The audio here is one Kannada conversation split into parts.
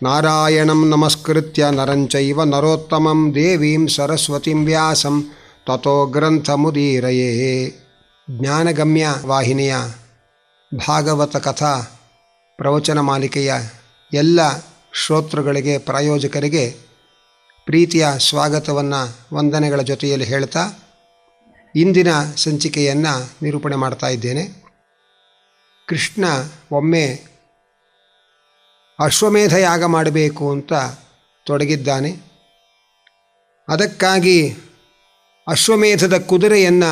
ನಾರಾಯಣಂ ನಮಸ್ಕೃತ್ಯ ನರಂಚೈವ ನರೋತ್ತಮಂ ದೇವೀಂ ಸರಸ್ವತಿಂ ವ್ಯಾಸಂ ತಥೋ ಗ್ರಂಥಮುದೀರಯೇ. ಜ್ಞಾನಗಮ್ಯ ವಾಹಿನಿಯ ಭಾಗವತ ಕಥಾ ಪ್ರವಚನ ಮಾಲಿಕೆಯ ಎಲ್ಲ ಶ್ರೋತೃಗಳಿಗೆ, ಪ್ರಾಯೋಜಕರಿಗೆ ಪ್ರೀತಿಯ ಸ್ವಾಗತವನ್ನು ವಂದನೆಗಳ ಜೊತೆಯಲ್ಲಿ ಹೇಳ್ತಾ ಇಂದಿನ ಸಂಚಿಕೆಯನ್ನು ನಿರೂಪಣೆ ಮಾಡ್ತಾ ಇದ್ದೇನೆ. ಕೃಷ್ಣ ಒಮ್ಮೆ ಅಶ್ವಮೇಧ ಯಾಗ ಮಾಡಬೇಕು ಅಂತ ತೊಡಗಿದ್ದಾನೆ. ಅದಕ್ಕಾಗಿ ಅಶ್ವಮೇಧದ ಕುದುರೆಯನ್ನು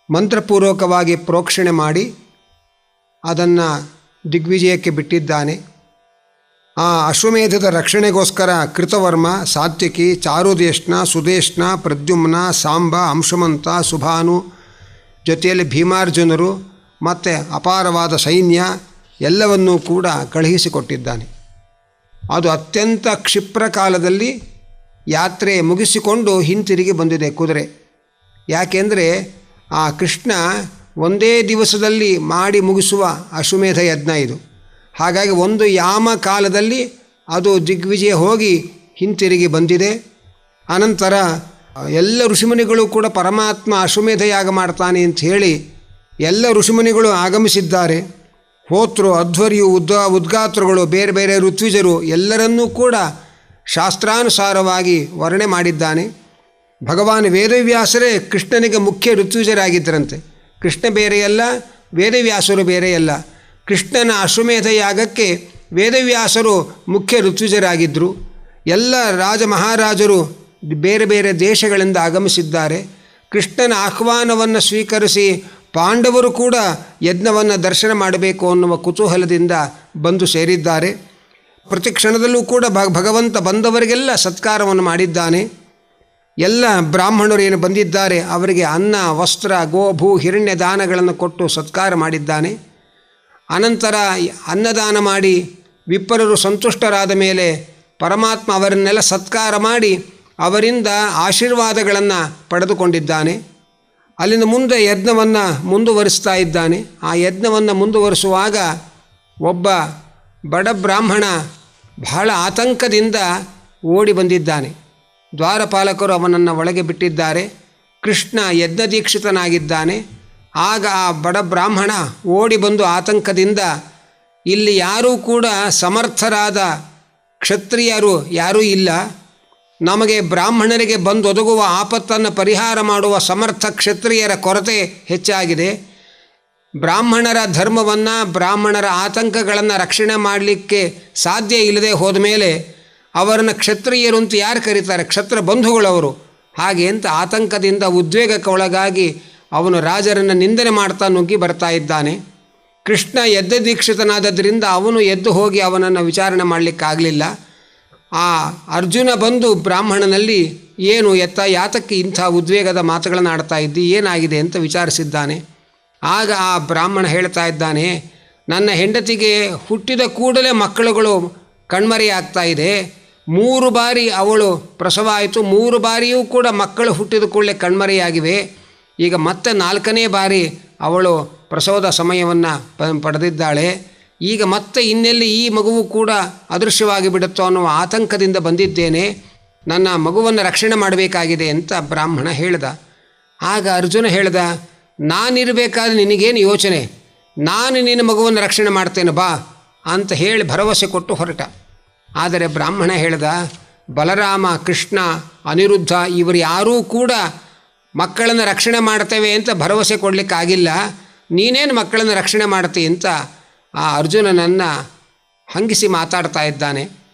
ಮಂತ್ರಪೂರ್ವಕವಾಗಿ ಪ್ರೋಕ್ಷಣೆ ಮಾಡಿ ಅದನ್ನು ದಿಗ್ವಿಜಯಕ್ಕೆ ಬಿಟ್ಟಿದ್ದಾನೆ. ಆ ಅಶ್ವಮೇಧದ ರಕ್ಷಣೆಗೋಸ್ಕರ ಕೃತವರ್ಮ, ಸಾತ್ಯಕಿ, ಚಾರುದೇಷ್ಣ, ಸುದೇಷ್ಣ, ಪ್ರದ್ಯುಮ್ನ, ಸಾಂಬ, ಅಂಶುಮಂತ, ಸುಭಾನು ಜೊತೆಯಲ್ಲಿ ಭೀಮಾರ್ಜುನರು ಮತ್ತು ಅಪಾರವಾದ ಸೈನ್ಯ ಎಲ್ಲವನ್ನೂ ಕೂಡ ಕಳುಹಿಸಿಕೊಟ್ಟಿದ್ದಾನೆ. ಅದು ಅತ್ಯಂತ ಕ್ಷಿಪ್ರ ಕಾಲದಲ್ಲಿ ಯಾತ್ರೆ ಮುಗಿಸಿಕೊಂಡು ಹಿಂತಿರುಗಿ ಬಂದಿದೆ ಕುದುರೆ. ಯಾಕೆಂದರೆ ಆ ಕೃಷ್ಣ ಒಂದೇ ದಿವಸದಲ್ಲಿ ಮಾಡಿ ಮುಗಿಸುವ ಅಶ್ವಮೇಧ ಯಜ್ಞ ಇದು. ಹಾಗಾಗಿ ಒಂದು ಯಾಮ ಕಾಲದಲ್ಲಿ ಅದು ದಿಗ್ವಿಜಯ ಹೋಗಿ ಹಿಂತಿರುಗಿ ಬಂದಿದೆ. ಅನಂತರ ಎಲ್ಲ ಋಷಿಮುನಿಗಳು ಕೂಡ ಪರಮಾತ್ಮ ಅಶ್ವಮೇಧ ಯಾಗ ಮಾಡ್ತಾನೆ ಅಂತ ಹೇಳಿ ಎಲ್ಲ ಋಷಿಮುನಿಗಳು ಆಗಮಿಸಿದ್ದಾರೆ. ಹೋತೃ, ಅಧ್ವರ್ಯು, ಉದ್ಗಾತೃಗಳು, ಬೇರೆ ಬೇರೆ ಋತ್ವಿಜರು ಎಲ್ಲರನ್ನೂ ಕೂಡ ಶಾಸ್ತ್ರಾನುಸಾರವಾಗಿ ವರ್ಣನೆ ಮಾಡಿದ್ದಾನೆ. ಭಗವಾನ್ ವೇದವ್ಯಾಸರೇ ಕೃಷ್ಣನಿಗೆ ಮುಖ್ಯ ಋತ್ವಿಜರಾಗಿದ್ದರಂತೆ. ಕೃಷ್ಣ ಬೇರೆಯಲ್ಲ, ವೇದವ್ಯಾಸರು ಬೇರೆಯಲ್ಲ. ಕೃಷ್ಣನ ಅಶ್ವಮೇಧ ಯಾಗಕ್ಕೆ ವೇದವ್ಯಾಸರು ಮುಖ್ಯ ಋತ್ವಿಜರಾಗಿದ್ದರು. ಎಲ್ಲ ರಾಜ ಮಹಾರಾಜರು ಬೇರೆ ಬೇರೆ ದೇಶಗಳಿಂದ ಆಗಮಿಸಿದ್ದಾರೆ. ಕೃಷ್ಣನ ಆಹ್ವಾನವನ್ನು ಸ್ವೀಕರಿಸಿ ಪಾಂಡವರು ಕೂಡ ಯಜ್ಞವನ್ನು ದರ್ಶನ ಮಾಡಬೇಕು ಅನ್ನುವ ಕುತೂಹಲದಿಂದ ಬಂದು ಸೇರಿದ್ದಾರೆ. ಪ್ರತಿ ಕ್ಷಣದಲ್ಲೂ ಕೂಡ ಭಗವಂತ ಬಂದವರಿಗೆಲ್ಲ ಸತ್ಕಾರವನ್ನು ಮಾಡಿದ್ದಾನೆ. ಎಲ್ಲ ಬ್ರಾಹ್ಮಣರು ಏನು ಬಂದಿದ್ದಾರೆ ಅವರಿಗೆ ಅನ್ನ, ವಸ್ತ್ರ, ಗೋಭೂ, ಹಿರಣ್ಯ ದಾನಗಳನ್ನು ಕೊಟ್ಟು ಸತ್ಕಾರ ಮಾಡಿದ್ದಾನೆ. ಅನಂತರ ಅನ್ನದಾನ ಮಾಡಿ ವಿಪ್ರರು ಸಂತುಷ್ಟರಾದ ಮೇಲೆ ಪರಮಾತ್ಮ ಅವರನ್ನೆಲ್ಲ ಸತ್ಕಾರ ಮಾಡಿ ಅವರಿಂದ ಆಶೀರ್ವಾದಗಳನ್ನು ಪಡೆದುಕೊಂಡಿದ್ದಾನೆ. ಅಲ್ಲಿಂದ ಮುಂದೆ ಯಜ್ಞವನ್ನು ಮುಂದುವರಿಸ್ತಾ ಇದ್ದಾನೆ. ಆ ಯಜ್ಞವನ್ನು ಮುಂದುವರಿಸುವಾಗ ಒಬ್ಬ ಬಡ ಬ್ರಾಹ್ಮಣ ಬಹಳ ಆತಂಕದಿಂದ ಓಡಿ ಬಂದಿದ್ದಾನೆ. ದ್ವಾರಪಾಲಕರು ಅವನನ್ನು ಒಳಗೆ ಬಿಟ್ಟಿದ್ದಾರೆ. ಕೃಷ್ಣ ಯಜ್ಞದೀಕ್ಷಿತನಾಗಿದ್ದಾನೆ. ಆಗ ಆ ಬಡ ಬ್ರಾಹ್ಮಣ ಓಡಿ ಬಂದು ಆತಂಕದಿಂದ, ಇಲ್ಲಿ ಯಾರೂ ಕೂಡ ಸಮರ್ಥರಾದ ಕ್ಷತ್ರಿಯರು ಯಾರೂ ಇಲ್ಲ, ನಮಗೆ ಬ್ರಾಹ್ಮಣರಿಗೆ ಬಂದೊದಗುವ ಆಪತ್ತನ್ನು ಪರಿಹಾರ ಮಾಡುವ ಸಮರ್ಥ ಕ್ಷತ್ರಿಯರ ಕೊರತೆ ಹೆಚ್ಚಾಗಿದೆ. ಬ್ರಾಹ್ಮಣರ ಧರ್ಮವನ್ನು, ಬ್ರಾಹ್ಮಣರ ಆತಂಕಗಳನ್ನು ರಕ್ಷಣೆ ಮಾಡಲಿಕ್ಕೆ ಸಾಧ್ಯ ಇಲ್ಲದೆ ಹೋದ ಮೇಲೆ ಅವರನ್ನು ಕ್ಷತ್ರಿಯರು ಅಂತ ಯಾರು ಕರೀತಾರೆ? ಕ್ಷತ್ರ ಬಂಧುಗಳವರು. ಹಾಗೆ ಅಂತ ಆತಂಕದಿಂದ ಉದ್ವೇಗಕ್ಕೆ ಒಳಗಾಗಿ ಅವನು ರಾಜರನ್ನು ನಿಂದನೆ ಮಾಡ್ತಾ ನುಗ್ಗಿ ಬರ್ತಾ ಇದ್ದಾನೆ. ಕೃಷ್ಣ ಯಜ್ಞ ದೀಕ್ಷಿತನಾದದ್ರಿಂದ ಅವನು ಎದ್ದು ಹೋಗಿ ಅವನನ್ನು ವಿಚಾರಣೆ ಮಾಡಲಿಕ್ಕಾಗಲಿಲ್ಲ. ಆ ಅರ್ಜುನ ಬಂದು ಬ್ರಾಹ್ಮಣನಲ್ಲಿ ಏನು ಯಾತಕ್ಕೆ ಇಂಥ ಉದ್ವೇಗದ ಮಾತುಗಳನ್ನು ಆಡ್ತಾ ಇದ್ದಿ, ಏನಾಗಿದೆ ಅಂತ ವಿಚಾರಿಸಿದ್ದಾನೆ. ಆಗ ಆ ಬ್ರಾಹ್ಮಣ ಹೇಳ್ತಾ ಇದ್ದಾನೆ, ನನ್ನ ಹೆಂಡತಿಗೆ ಹುಟ್ಟಿದ ಕೂಡಲೇ ಮಕ್ಕಳುಗಳು ಕಣ್ಮರೆಯಾಗ್ತಾ ಇದೆ. 3 ಬಾರಿ ಅವಳು ಪ್ರಸವ ಆಯಿತು, 3 ಬಾರಿಯೂ ಕೂಡ ಮಕ್ಕಳು ಹುಟ್ಟಿದ ಕೂಡಲೇ ಕಣ್ಮರೆಯಾಗಿವೆ. ಈಗ ಮತ್ತೆ 4ನೇ ಬಾರಿ ಅವಳು ಪ್ರಸವದ ಸಮಯವನ್ನು ಪಡೆದಿದ್ದಾಳೆ. ಈಗ ಮತ್ತೆ ಇನ್ನೆಲ್ಲಿ ಈ ಮಗುವು ಕೂಡ ಅದೃಶ್ಯವಾಗಿ ಬಿಡುತ್ತೋ ಅನ್ನುವ ಆತಂಕದಿಂದ ಬಂದಿದ್ದೇನೆ, ನನ್ನ ಮಗುವನ್ನು ರಕ್ಷಣೆ ಮಾಡಬೇಕಾಗಿದೆ ಅಂತ ಬ್ರಾಹ್ಮಣ ಹೇಳ್ದ. ಆಗ ಅರ್ಜುನ ಹೇಳ್ದ, ನಾನಿರಬೇಕಾದ್ರೆ ನಿನಗೇನು ಯೋಚನೆ, ನಾನು ನಿನ್ನ ಮಗುವನ್ನು ರಕ್ಷಣೆ ಮಾಡ್ತೇನೆ ಬಾ ಅಂತ ಹೇಳಿ ಭರವಸೆ ಕೊಟ್ಟು ಹೊರಟ. ಆದರೆ ಬ್ರಾಹ್ಮಣ ಹೇಳ್ದ, ಬಲರಾಮ, ಕೃಷ್ಣ, ಅನಿರುದ್ಧ ಇವರು ಯಾರೂ ಕೂಡ ಮಕ್ಕಳನ್ನು ರಕ್ಷಣೆ ಮಾಡ್ತೇವೆ ಅಂತ ಭರವಸೆ ಕೊಡಲಿಕ್ಕಾಗಿಲ್ಲ, ನೀನೇನು ಮಕ್ಕಳನ್ನು ರಕ್ಷಣೆ ಮಾಡ್ತೀ ಅಂತ ಆ ಅರ್ಜುನನನ್ನು ಹಂಗಿಸಿ ಮಾತಾಡ್ತಾ ಇದ್ದಾನೆ.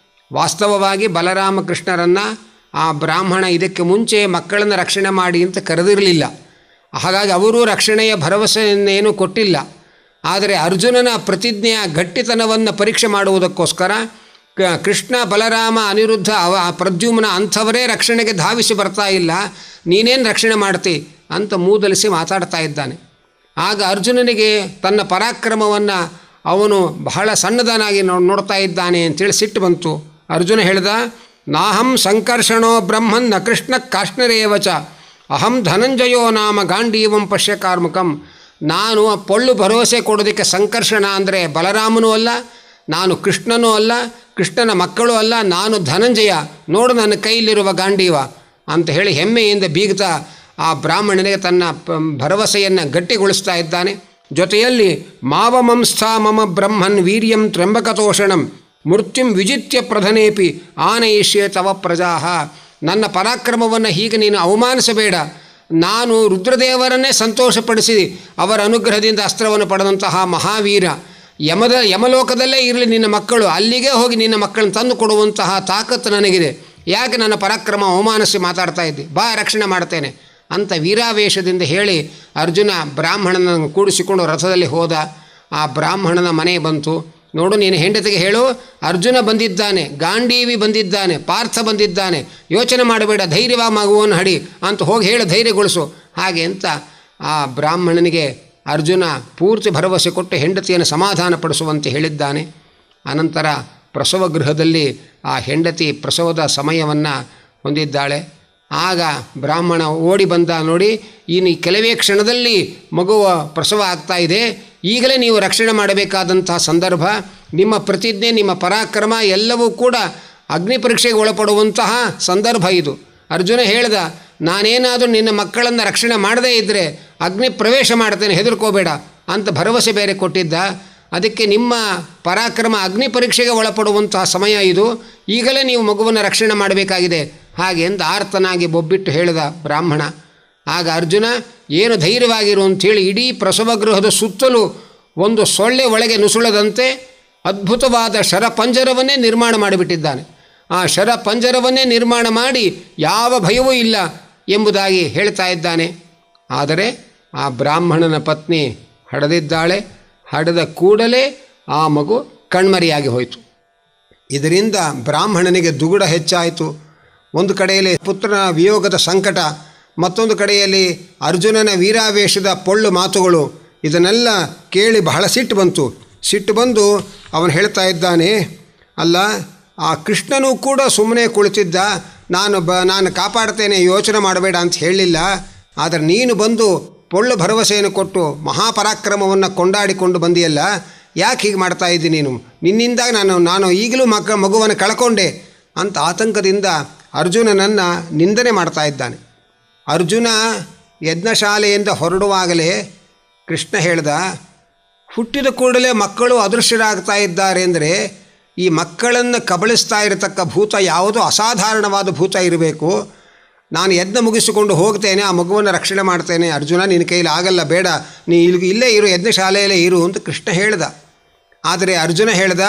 ವಾಸ್ತವವಾಗಿ ಬಲರಾಮ ಕೃಷ್ಣರನ್ನು ಆ ಬ್ರಾಹ್ಮಣ ಇದಕ್ಕೆ ಮುಂಚೆ ಮಕ್ಕಳನ್ನು ರಕ್ಷಣೆ ಮಾಡಿ ಅಂತ ಕರೆದಿರಲಿಲ್ಲ. ಹಾಗಾಗಿ ಅವರು ರಕ್ಷಣೆಯ ಭರವಸೆಯನ್ನೇನೂ ಕೊಟ್ಟಿಲ್ಲ. ಆದರೆ ಅರ್ಜುನನ ಪ್ರತಿಜ್ಞೆಯ ಗಟ್ಟಿತನವನ್ನು ಪರೀಕ್ಷೆ ಮಾಡುವುದಕ್ಕೋಸ್ಕರ ಕೃಷ್ಣ, ಬಲರಾಮ, ಅನಿರುದ್ಧ, ಪ್ರದ್ಯುಮ್ನ ಅಂಥವರೇ ರಕ್ಷಣೆಗೆ ಧಾವಿಸಿ ಬರ್ತಾ ಇಲ್ಲ, ನೀನೇನು ರಕ್ಷಣೆ ಮಾಡ್ತಿ ಅಂತ ಮೂದಲಿಸಿ ಮಾತಾಡ್ತಾ ಇದ್ದಾನೆ. ಆಗ ಅರ್ಜುನನಿಗೆ ತನ್ನ ಪರಾಕ್ರಮವನ್ನು ಅವನು ಬಹಳ ಸಣ್ಣದನಾಗಿ ನೋಡ್ತಾ ಇದ್ದಾನೆ ಅಂತೇಳಿ ಸಿಟ್ಟು ಬಂತು. ಅರ್ಜುನ ಹೇಳ್ದ, ನಾಹಂ ಸಂಕರ್ಷಣೋ ಬ್ರಹ್ಮನ್ ನ ಕೃಷ್ಣ ಕಾಷ್ಣರೇವಚ ಅಹಂ ಧನಂಜಯೋ ನಾಮ ಗಾಂಡೀವಂ ಪಶ್ಯ ಕಾರ್ಮುಕಂ. ನಾನು ಪೊಳ್ಳು ಭರವಸೆ ಕೊಡೋದಕ್ಕೆ ಸಂಕರ್ಷಣ ಅಂದರೆ ಬಲರಾಮನೂ ಅಲ್ಲ, ನಾನು ಕೃಷ್ಣನೂ ಅಲ್ಲ, ಕೃಷ್ಣನ ಮಕ್ಕಳೂ ಅಲ್ಲ, ನಾನು ಧನಂಜಯ, ನೋಡು ನನ್ನ ಕೈಯಲ್ಲಿರುವ ಗಾಂಡೀವ ಅಂತ ಹೇಳಿ ಹೆಮ್ಮೆಯಿಂದ ಬೀಗ್ತಾ ಆ ಬ್ರಾಹ್ಮಣನಿಗೆ ತನ್ನ ಭರವಸೆಯನ್ನು ಗಟ್ಟಿಗೊಳಿಸ್ತಾ ಇದ್ದಾನೆ. ಜೊತೆಯಲ್ಲಿ ಮಾವಮಂಸ್ಥಾ ಮಮ ಬ್ರಹ್ಮನ್ ವೀರ್ಯಂ ತ್ರ್ಯಂಬಕತೋಷಣಂ ಮೃತ್ಯುಂ ವಿಜಿತ್ಯ ಪ್ರಧನೇಪಿ ಆನಯಿಷ್ಯೆ ತವ ಪ್ರಜಾಹ. ನನ್ನ ಪರಾಕ್ರಮವನ್ನು ಹೀಗೆ ನೀನು ಅವಮಾನಿಸಬೇಡ. ನಾನು ರುದ್ರದೇವರನ್ನೇ ಸಂತೋಷಪಡಿಸಿ ಅವರ ಅನುಗ್ರಹದಿಂದ ಅಸ್ತ್ರವನ್ನು ಪಡೆದಂತಹ ಮಹಾವೀರ. ಯಮಲೋಕದಲ್ಲೇ ಇರಲಿ ನಿನ್ನ ಮಕ್ಕಳು, ಅಲ್ಲಿಗೆ ಹೋಗಿ ನಿನ್ನ ಮಕ್ಕಳನ್ನು ತಂದು ಕೊಡುವಂತಹ ತಾಕತ್ತು ನನಗಿದೆ. ಯಾಕೆ ನನ್ನ ಪರಾಕ್ರಮ ಅವಮಾನಿಸಿ ಮಾತಾಡ್ತಾ ಇದ್ದಿ? ಬಾ, ರಕ್ಷಣೆ ಮಾಡ್ತೇನೆ ಅಂತ ವೀರಾವೇಶದಿಂದ ಹೇಳಿ ಅರ್ಜುನ ಬ್ರಾಹ್ಮಣನನ್ನು ಕೂಡಿಸಿಕೊಂಡು ರಥದಲ್ಲಿ ಹೋದ. ಆ ಬ್ರಾಹ್ಮಣನ ಮನೆ ಬಂತು. ನೋಡು, ನೀನು ಹೆಂಡತಿಗೆ ಹೇಳು, ಅರ್ಜುನ ಬಂದಿದ್ದಾನೆ, ಗಾಂಡೀವಿ ಬಂದಿದ್ದಾನೆ, ಪಾರ್ಥ ಬಂದಿದ್ದಾನೆ, ಯೋಚನೆ ಮಾಡಬೇಡ, ಧೈರ್ಯವಾಗಿ ಮಗುವನ್ನು ಹಡಿ ಅಂತ ಹೋಗಿ ಹೇಳು, ಧೈರ್ಯಗೊಳಿಸು ಹಾಗೆ ಅಂತ ಆ ಬ್ರಾಹ್ಮಣನಿಗೆ ಅರ್ಜುನ ಪೂರ್ತಿ ಭರವಸೆ ಕೊಟ್ಟು ಹೆಂಡತಿಯನ್ನು ಸಮಾಧಾನಪಡಿಸುವಂತೆ ಹೇಳಿದ್ದಾನೆ. ಅನಂತರ ಪ್ರಸವ ಗೃಹದಲ್ಲಿ ಆ ಹೆಂಡತಿ ಪ್ರಸವದ ಸಮಯವನ್ನು ಹೊಂದಿದ್ದಾಳೆ. ಆಗ ಬ್ರಾಹ್ಮಣ ಓಡಿ ಬಂದ. ನೋಡಿ, ಇನ್ನು ಕೆಲವೇ ಕ್ಷಣದಲ್ಲಿ ಮಗುವ ಪ್ರಸವ ಆಗ್ತಾ ಇದೆ, ಈಗಲೇ ನೀವು ರಕ್ಷಣೆ ಮಾಡಬೇಕಾದಂತಹ ಸಂದರ್ಭ. ನಿಮ್ಮ ಪ್ರತಿಜ್ಞೆ, ನಿಮ್ಮ ಪರಾಕ್ರಮ ಎಲ್ಲವೂ ಕೂಡ ಅಗ್ನಿ ಪರೀಕ್ಷೆಗೆ ಒಳಪಡುವಂತಹ ಸಂದರ್ಭ ಇದು. ಅರ್ಜುನ ಹೇಳ್ದ, ನಾನೇನಾದರೂ ನಿನ್ನ ಮಕ್ಕಳನ್ನು ರಕ್ಷಣೆ ಮಾಡದೇ ಇದ್ದರೆ ಅಗ್ನಿ ಪ್ರವೇಶ ಮಾಡ್ತೇನೆ, ಹೆದರ್ಕೋಬೇಡ ಅಂತ ಭರವಸೆ ಬೇರೆ ಕೊಟ್ಟಿದ್ದ. ಅದಕ್ಕೆ ನಿಮ್ಮ ಪರಾಕ್ರಮ ಅಗ್ನಿ ಪರೀಕ್ಷೆಗೆ ಒಳಪಡುವಂತಹ ಸಮಯ ಇದು, ಈಗಲೇ ನೀವು ಮಗುವನ್ನು ರಕ್ಷಣೆ ಮಾಡಬೇಕಾಗಿದೆ ಹಾಗೆ ಎಂದು ಆರ್ತನಾಗಿ ಬೊಬ್ಬಿಟ್ಟು ಹೇಳಿದ ಬ್ರಾಹ್ಮಣ. ಆಗ ಅರ್ಜುನ ಏನು ಧೈರ್ಯವಾಗಿರು ಅಂಥೇಳಿ ಇಡೀ ಪ್ರಸವಗೃಹದ ಸುತ್ತಲೂ ಒಂದು ಸೊಳ್ಳೆ ಒಳಗೆ ನುಸುಳದಂತೆ ಅದ್ಭುತವಾದ ಶರಪಂಜರವನ್ನೇ ನಿರ್ಮಾಣ ಮಾಡಿಬಿಟ್ಟಿದ್ದಾನೆ. ಆ ಶರಪಂಜರವನ್ನೇ ನಿರ್ಮಾಣ ಮಾಡಿ ಯಾವ ಭಯವೂ ಇಲ್ಲ ಎಂಬುದಾಗಿ ಹೇಳ್ತಾ ಇದ್ದಾನೆ. ಆದರೆ ಆ ಬ್ರಾಹ್ಮಣನ ಪತ್ನಿ ಹಡೆದಿದ್ದಾಳೆ. ಹಡೆದ ಕೂಡಲೇ ಆ ಮಗು ಕಣ್ಮರೆಯಾಗಿ ಹೋಯಿತು. ಇದರಿಂದ ಬ್ರಾಹ್ಮಣನಿಗೆ ದುಗುಡ ಹೆಚ್ಚಾಯಿತು. ಒಂದು ಕಡೆಯಲ್ಲಿ ಪುತ್ರನ ವಿಯೋಗದ ಸಂಕಟ, ಮತ್ತೊಂದು ಕಡೆಯಲ್ಲಿ ಅರ್ಜುನನ ವೀರಾವೇಶದ ಪೊಳ್ಳು ಮಾತುಗಳು. ಇದನ್ನೆಲ್ಲ ಕೇಳಿ ಬಹಳ ಸಿಟ್ಟು ಬಂತು. ಸಿಟ್ಟು ಬಂದು ಅವನು ಹೇಳ್ತಾ ಇದ್ದಾನೆ, ಅಲ್ಲ, ಆ ಕೃಷ್ಣನೂ ಕೂಡ ಸುಮ್ಮನೆ ಕುಳಿತಿದ್ದ, ನಾನು ಕಾಪಾಡ್ತೇನೆ, ಯೋಚನೆ ಮಾಡಬೇಡ ಅಂತ ಹೇಳಲಿಲ್ಲ. ಆದರೆ ನೀನು ಬಂದು ಪೊಳ್ಳು ಭರವಸೆಯನ್ನು ಕೊಟ್ಟು ಮಹಾಪರಾಕ್ರಮವನ್ನು ಕೊಂಡಾಡಿಕೊಂಡು ಬಂದಿಯಲ್ಲ, ಯಾಕೆ ಹೀಗೆ ಮಾಡ್ತಾ ಇದ್ದಿ ನೀನು? ನಿನ್ನಿಂದ ನಾನು ಈಗಲೂ ಮಗುವನ್ನು ಕಳ್ಕೊಂಡೆ ಅಂತ ಆತಂಕದಿಂದ ಅರ್ಜುನನನ್ನು ನಿಂದನೆ ಮಾಡ್ತಾ ಇದ್ದಾನೆ. ಅರ್ಜುನ ಯಜ್ಞಶಾಲೆಯಿಂದ ಹೊರಡುವಾಗಲೇ ಕೃಷ್ಣ ಹೇಳ್ದ, ಹುಟ್ಟಿದ ಕೂಡಲೇ ಮಕ್ಕಳು ಅದೃಶ್ಯರಾಗ್ತಾ ಇದ್ದಾರೆ ಅಂದರೆ ಈ ಮಕ್ಕಳನ್ನು ಕಬಳಿಸ್ತಾ ಇರತಕ್ಕ ಭೂತ ಯಾವುದೋ ಅಸಾಧಾರಣವಾದ ಭೂತ ಇರಬೇಕು. ನಾನು ಯಜ್ಞ ಮುಗಿಸಿಕೊಂಡು ಹೋಗ್ತೇನೆ, ಆ ಮಗುವನ್ನು ರಕ್ಷಣೆ ಮಾಡ್ತೇನೆ. ಅರ್ಜುನ, ನಿನ್ನ ಕೈಲಿ ಆಗಲ್ಲ, ಬೇಡ, ನೀ ಇಲ್ಲೇ ಇರು, ಯಜ್ಞಶಾಲೆಯಲ್ಲೇ ಇರು ಅಂತ ಕೃಷ್ಣ ಹೇಳ್ದ. ಆದರೆ ಅರ್ಜುನ ಹೇಳ್ದ,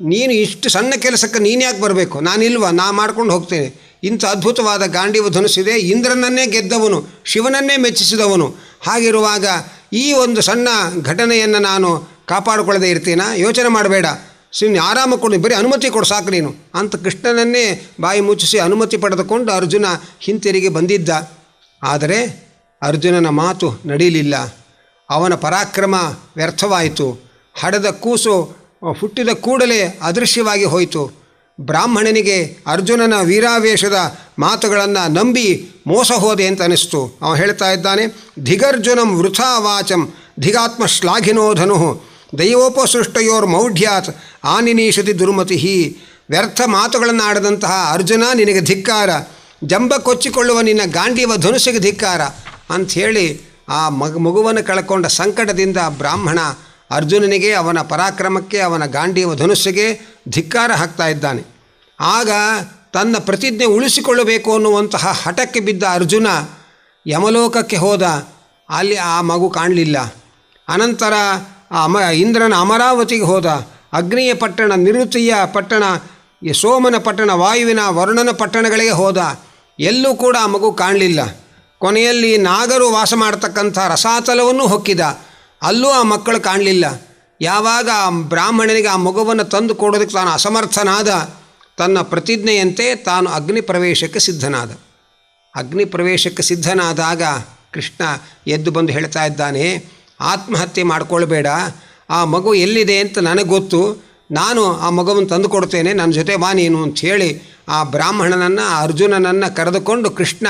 ನೀನು ಇಷ್ಟು ಸಣ್ಣ ಕೆಲಸಕ್ಕೆ ನೀನು ಯಾಕೆ ಬರಬೇಕು? ನಾನಿಲ್ವ, ನಾ ಮಾಡ್ಕೊಂಡು ಹೋಗ್ತೇನೆ. ಇಂಥ ಅದ್ಭುತವಾದ ಗಾಂಡೀವ ಧನುಸ್ಸಿದೆ, ಇಂದ್ರನನ್ನೇ ಗೆದ್ದವನು, ಶಿವನನ್ನೇ ಮೆಚ್ಚಿಸಿದವನು. ಹಾಗಿರುವಾಗ ಈ ಒಂದು ಸಣ್ಣ ಘಟನೆಯನ್ನು ನಾನು ಕಾಪಾಡಿಕೊಳ್ಳದೆ ಇರ್ತೀನಾ? ಯೋಚನೆ ಮಾಡಬೇಡ, ಸುಮ್ಮನೆ ಆರಾಮ ಕೊಡು, ಬರೀ ಅನುಮತಿ ಕೊಡು ಸಾಕು ನೀನು ಅಂತ ಕೃಷ್ಣನನ್ನೇ ಬಾಯಿ ಮುಚ್ಚಿಸಿ ಅನುಮತಿ ಪಡೆದುಕೊಂಡು ಅರ್ಜುನ ಹಿಂತಿರುಗಿ ಬಂದಿದ್ದ. ಆದರೆ ಅರ್ಜುನನ ಮಾತು ನಡೀಲಿಲ್ಲ. ಅವನ ಪರಾಕ್ರಮ ವ್ಯರ್ಥವಾಯಿತು. ಹಡೆದ ಕೂಸು ಹುಟ್ಟಿದ ಕೂಡಲೇ ಅದೃಶ್ಯವಾಗಿ ಹೋಯಿತು. ಬ್ರಾಹ್ಮಣನಿಗೆ ಅರ್ಜುನನ ವೀರಾವೇಶದ ಮಾತುಗಳನ್ನು ನಂಬಿ ಮೋಸ ಹೋದೆ ಅಂತ ಅನಿಸ್ತು. ಅವನು ಹೇಳ್ತಾ ಇದ್ದಾನೆ, ಧಿಗರ್ಜುನಂ ವೃಥಾ ವಾಚಂ ಧಿಗಾತ್ಮ ಶ್ಲಾಘಿನೋ ಧನು ದೈವೋಪಸೃಷ್ಟಯೋರ್ ಮೌಢ್ಯಾತ್ ಆನಿನೀಷತಿ ದುರ್ಮತಿ. ವ್ಯರ್ಥ ಮಾತುಗಳನ್ನು ಆಡದಂತಹ ಅರ್ಜುನ, ನಿನಗೆ ಧಿಕ್ಕಾರ. ಜಂಬ ಕೊಚ್ಚಿಕೊಳ್ಳುವ ನಿನ್ನ ಗಾಂಡೀವ ಧನುಸ್ಸಿಗೆ ಧಿಕ್ಕಾರ ಅಂಥೇಳಿ ಆ ಮಗುವನ್ನು ಕಳ್ಕೊಂಡ ಸಂಕಟದಿಂದ ಬ್ರಾಹ್ಮಣ ಅರ್ಜುನನಿಗೆ, ಅವನ ಪರಾಕ್ರಮಕ್ಕೆ, ಅವನ ಗಾಂಡೀವ ಧನುಸ್ಸಿಗೆ ಧಿಕ್ಕಾರ ಹಾಕ್ತಾ ಇದ್ದಾನೆ. ಆಗ ತನ್ನ ಪ್ರತಿಜ್ಞೆ ಉಳಿಸಿಕೊಳ್ಳಬೇಕು ಅನ್ನುವಂತಹ ಹಠಕ್ಕೆ ಬಿದ್ದ ಅರ್ಜುನ ಯಮಲೋಕಕ್ಕೆ ಹೋದ. ಅಲ್ಲಿ ಆ ಮಗು ಕಾಣಲಿಲ್ಲ. ಅನಂತರ ಇಂದ್ರನ ಅಮರಾವತಿಗೆ ಹೋದ. ಅಗ್ನಿಯ ಪಟ್ಟಣ, ನಿರುತಿಯ ಪಟ್ಟಣ, ಸೋಮನ ಪಟ್ಟಣ, ವಾಯುವಿನ ವರುಣನ ಪಟ್ಟಣಗಳಿಗೆ ಹೋದ. ಎಲ್ಲೂ ಕೂಡ ಆ ಮಗು ಕಾಣಲಿಲ್ಲ. ಕೊನೆಯಲ್ಲಿ ನಾಗರು ವಾಸ ಮಾಡತಕ್ಕಂಥ ರಸಾತಲವನ್ನು ಹೊಕ್ಕಿದ. ಅಲ್ಲೂ ಆ ಮಕ್ಕಳು ಕಾಣಲಿಲ್ಲ. ಯಾವಾಗ ಆ ಬ್ರಾಹ್ಮಣನಿಗೆ ಆ ಮಗುವನ್ನು ತಂದು ಕೊಡೋದಕ್ಕೆ ತಾನು ಅಸಮರ್ಥನಾದ, ತನ್ನ ಪ್ರತಿಜ್ಞೆಯಂತೆ ತಾನು ಅಗ್ನಿ ಪ್ರವೇಶಕ್ಕೆ ಸಿದ್ಧನಾದ. ಅಗ್ನಿ ಪ್ರವೇಶಕ್ಕೆ ಸಿದ್ಧನಾದಾಗ ಕೃಷ್ಣ ಎದ್ದು ಬಂದು ಹೇಳ್ತಾ ಇದ್ದಾನೆ, ಆತ್ಮಹತ್ಯೆ ಮಾಡಿಕೊಳ್ಬೇಡ, ಆ ಮಗು ಎಲ್ಲಿದೆ ಅಂತ ನನಗೆ ಗೊತ್ತು, ನಾನು ಆ ಮಗುವನ್ನು ತಂದು ಕೊಡ್ತೇನೆ, ನನ್ನ ಜೊತೆ ಬಾ ನೀನು ಅಂಥೇಳಿ ಆ ಬ್ರಾಹ್ಮಣನನ್ನು, ಅರ್ಜುನನನ್ನು ಕರೆದುಕೊಂಡು ಕೃಷ್ಣ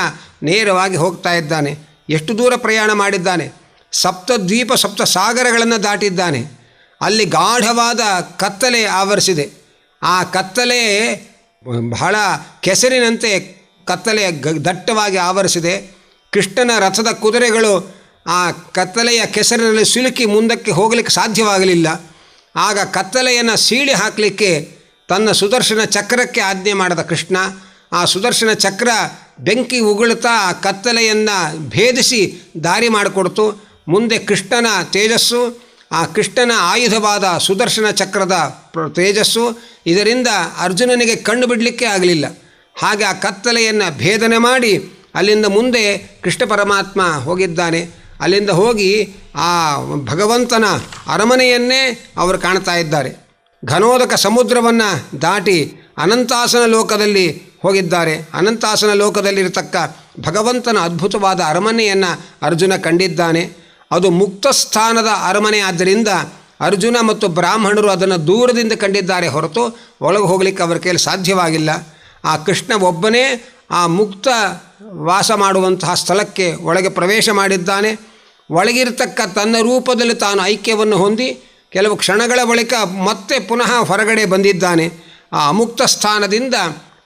ನೇರವಾಗಿ ಹೋಗ್ತಾ ಇದ್ದಾನೆ. ಎಷ್ಟು ದೂರ ಪ್ರಯಾಣ ಮಾಡಿದ್ದಾನೆ! ಸಪ್ತದ್ವೀಪ, ಸಪ್ತ ಸಾಗರಗಳನ್ನು ದಾಟಿದ್ದಾನೆ. ಅಲ್ಲಿ ಗಾಢವಾದ ಕತ್ತಲೆ ಆವರಿಸಿದೆ. ಆ ಕತ್ತಲೆ ಬಹಳ ಕೆಸರಿನಂತೆ ಕತ್ತಲೆ ದಟ್ಟವಾಗಿ ಆವರಿಸಿದೆ. ಕೃಷ್ಣನ ರಥದ ಕುದುರೆಗಳು ಆ ಕತ್ತಲೆಯ ಕೆಸರಿನಲ್ಲಿ ಸಿಲುಕಿ ಮುಂದಕ್ಕೆ ಹೋಗಲಿಕ್ಕೆ ಸಾಧ್ಯವಾಗಲಿಲ್ಲ. ಆಗ ಕತ್ತಲೆಯನ್ನು ಸೀಳಿ ಹಾಕಲಿಕ್ಕೆ ತನ್ನ ಸುದರ್ಶನ ಚಕ್ರಕ್ಕೆ ಆಜ್ಞೆ ಮಾಡಿದ ಕೃಷ್ಣ. ಆ ಸುದರ್ಶನ ಚಕ್ರ ಬೆಂಕಿ ಉಗುಳುತ್ತಾ ಆ ಕತ್ತಲೆಯನ್ನು ಭೇದಿಸಿ ದಾರಿ ಮಾಡಿಕೊಡ್ತು. ಮುಂದೆ ಕೃಷ್ಣನ ತೇಜಸ್ಸು, ಆ ಕೃಷ್ಣನ ಆಯುಧವಾದ ಸುದರ್ಶನ ಚಕ್ರದ ತೇಜಸ್ಸು, ಇದರಿಂದ ಅರ್ಜುನನಿಗೆ ಕಣ್ಣು ಬಿಡಲಿಕ್ಕೆ ಆಗಲಿಲ್ಲ. ಹಾಗೆ ಆ ಕತ್ತಲೆಯನ್ನು ಭೇದನೆ ಮಾಡಿ ಅಲ್ಲಿಂದ ಮುಂದೆ ಕೃಷ್ಣ ಪರಮಾತ್ಮ ಹೋಗಿದ್ದಾನೆ. ಅಲ್ಲಿಂದ ಹೋಗಿ ಆ ಭಗವಂತನ ಅರಮನೆಯನ್ನೇ ಅವರು ಕಾಣ್ತಾ ಇದ್ದಾರೆ. ಘನೋದಕ ಸಮುದ್ರವನ್ನು ದಾಟಿ ಅನಂತಾಸನ ಲೋಕದಲ್ಲಿ ಹೋಗಿದ್ದಾರೆ. ಅನಂತಾಸನ ಲೋಕದಲ್ಲಿರತಕ್ಕ ಭಗವಂತನ ಅದ್ಭುತವಾದ ಅರಮನೆಯನ್ನು ಅರ್ಜುನ ಕಂಡಿದ್ದಾನೆ. ಅದು ಮುಕ್ತ ಸ್ಥಾನದ ಅರಮನೆ ಆದ್ದರಿಂದ ಅರ್ಜುನ ಮತ್ತು ಬ್ರಾಹ್ಮಣರು ಅದನ್ನು ದೂರದಿಂದ ಕಂಡಿದ್ದಾರೆ ಹೊರತು ಒಳಗೆ ಹೋಗಲಿಕ್ಕೆ ಅವರ ಕೈಯಲ್ಲಿ ಸಾಧ್ಯವಾಗಿಲ್ಲ. ಆ ಕೃಷ್ಣ ಒಬ್ಬನೇ ಆ ಮುಕ್ತ ವಾಸ ಮಾಡುವಂತಹ ಸ್ಥಳಕ್ಕೆ ಒಳಗೆ ಪ್ರವೇಶ ಮಾಡಿದ್ದಾನೆ. ಒಳಗಿರತಕ್ಕ ತನ್ನ ರೂಪದಲ್ಲಿ ತಾನು ಐಕ್ಯವನ್ನು ಹೊಂದಿ ಕೆಲವು ಕ್ಷಣಗಳ ಬಳಿಕ ಮತ್ತೆ ಪುನಃ ಹೊರಗಡೆ ಬಂದಿದ್ದಾನೆ. ಆ ಅಮುಕ್ತ ಸ್ಥಾನದಿಂದ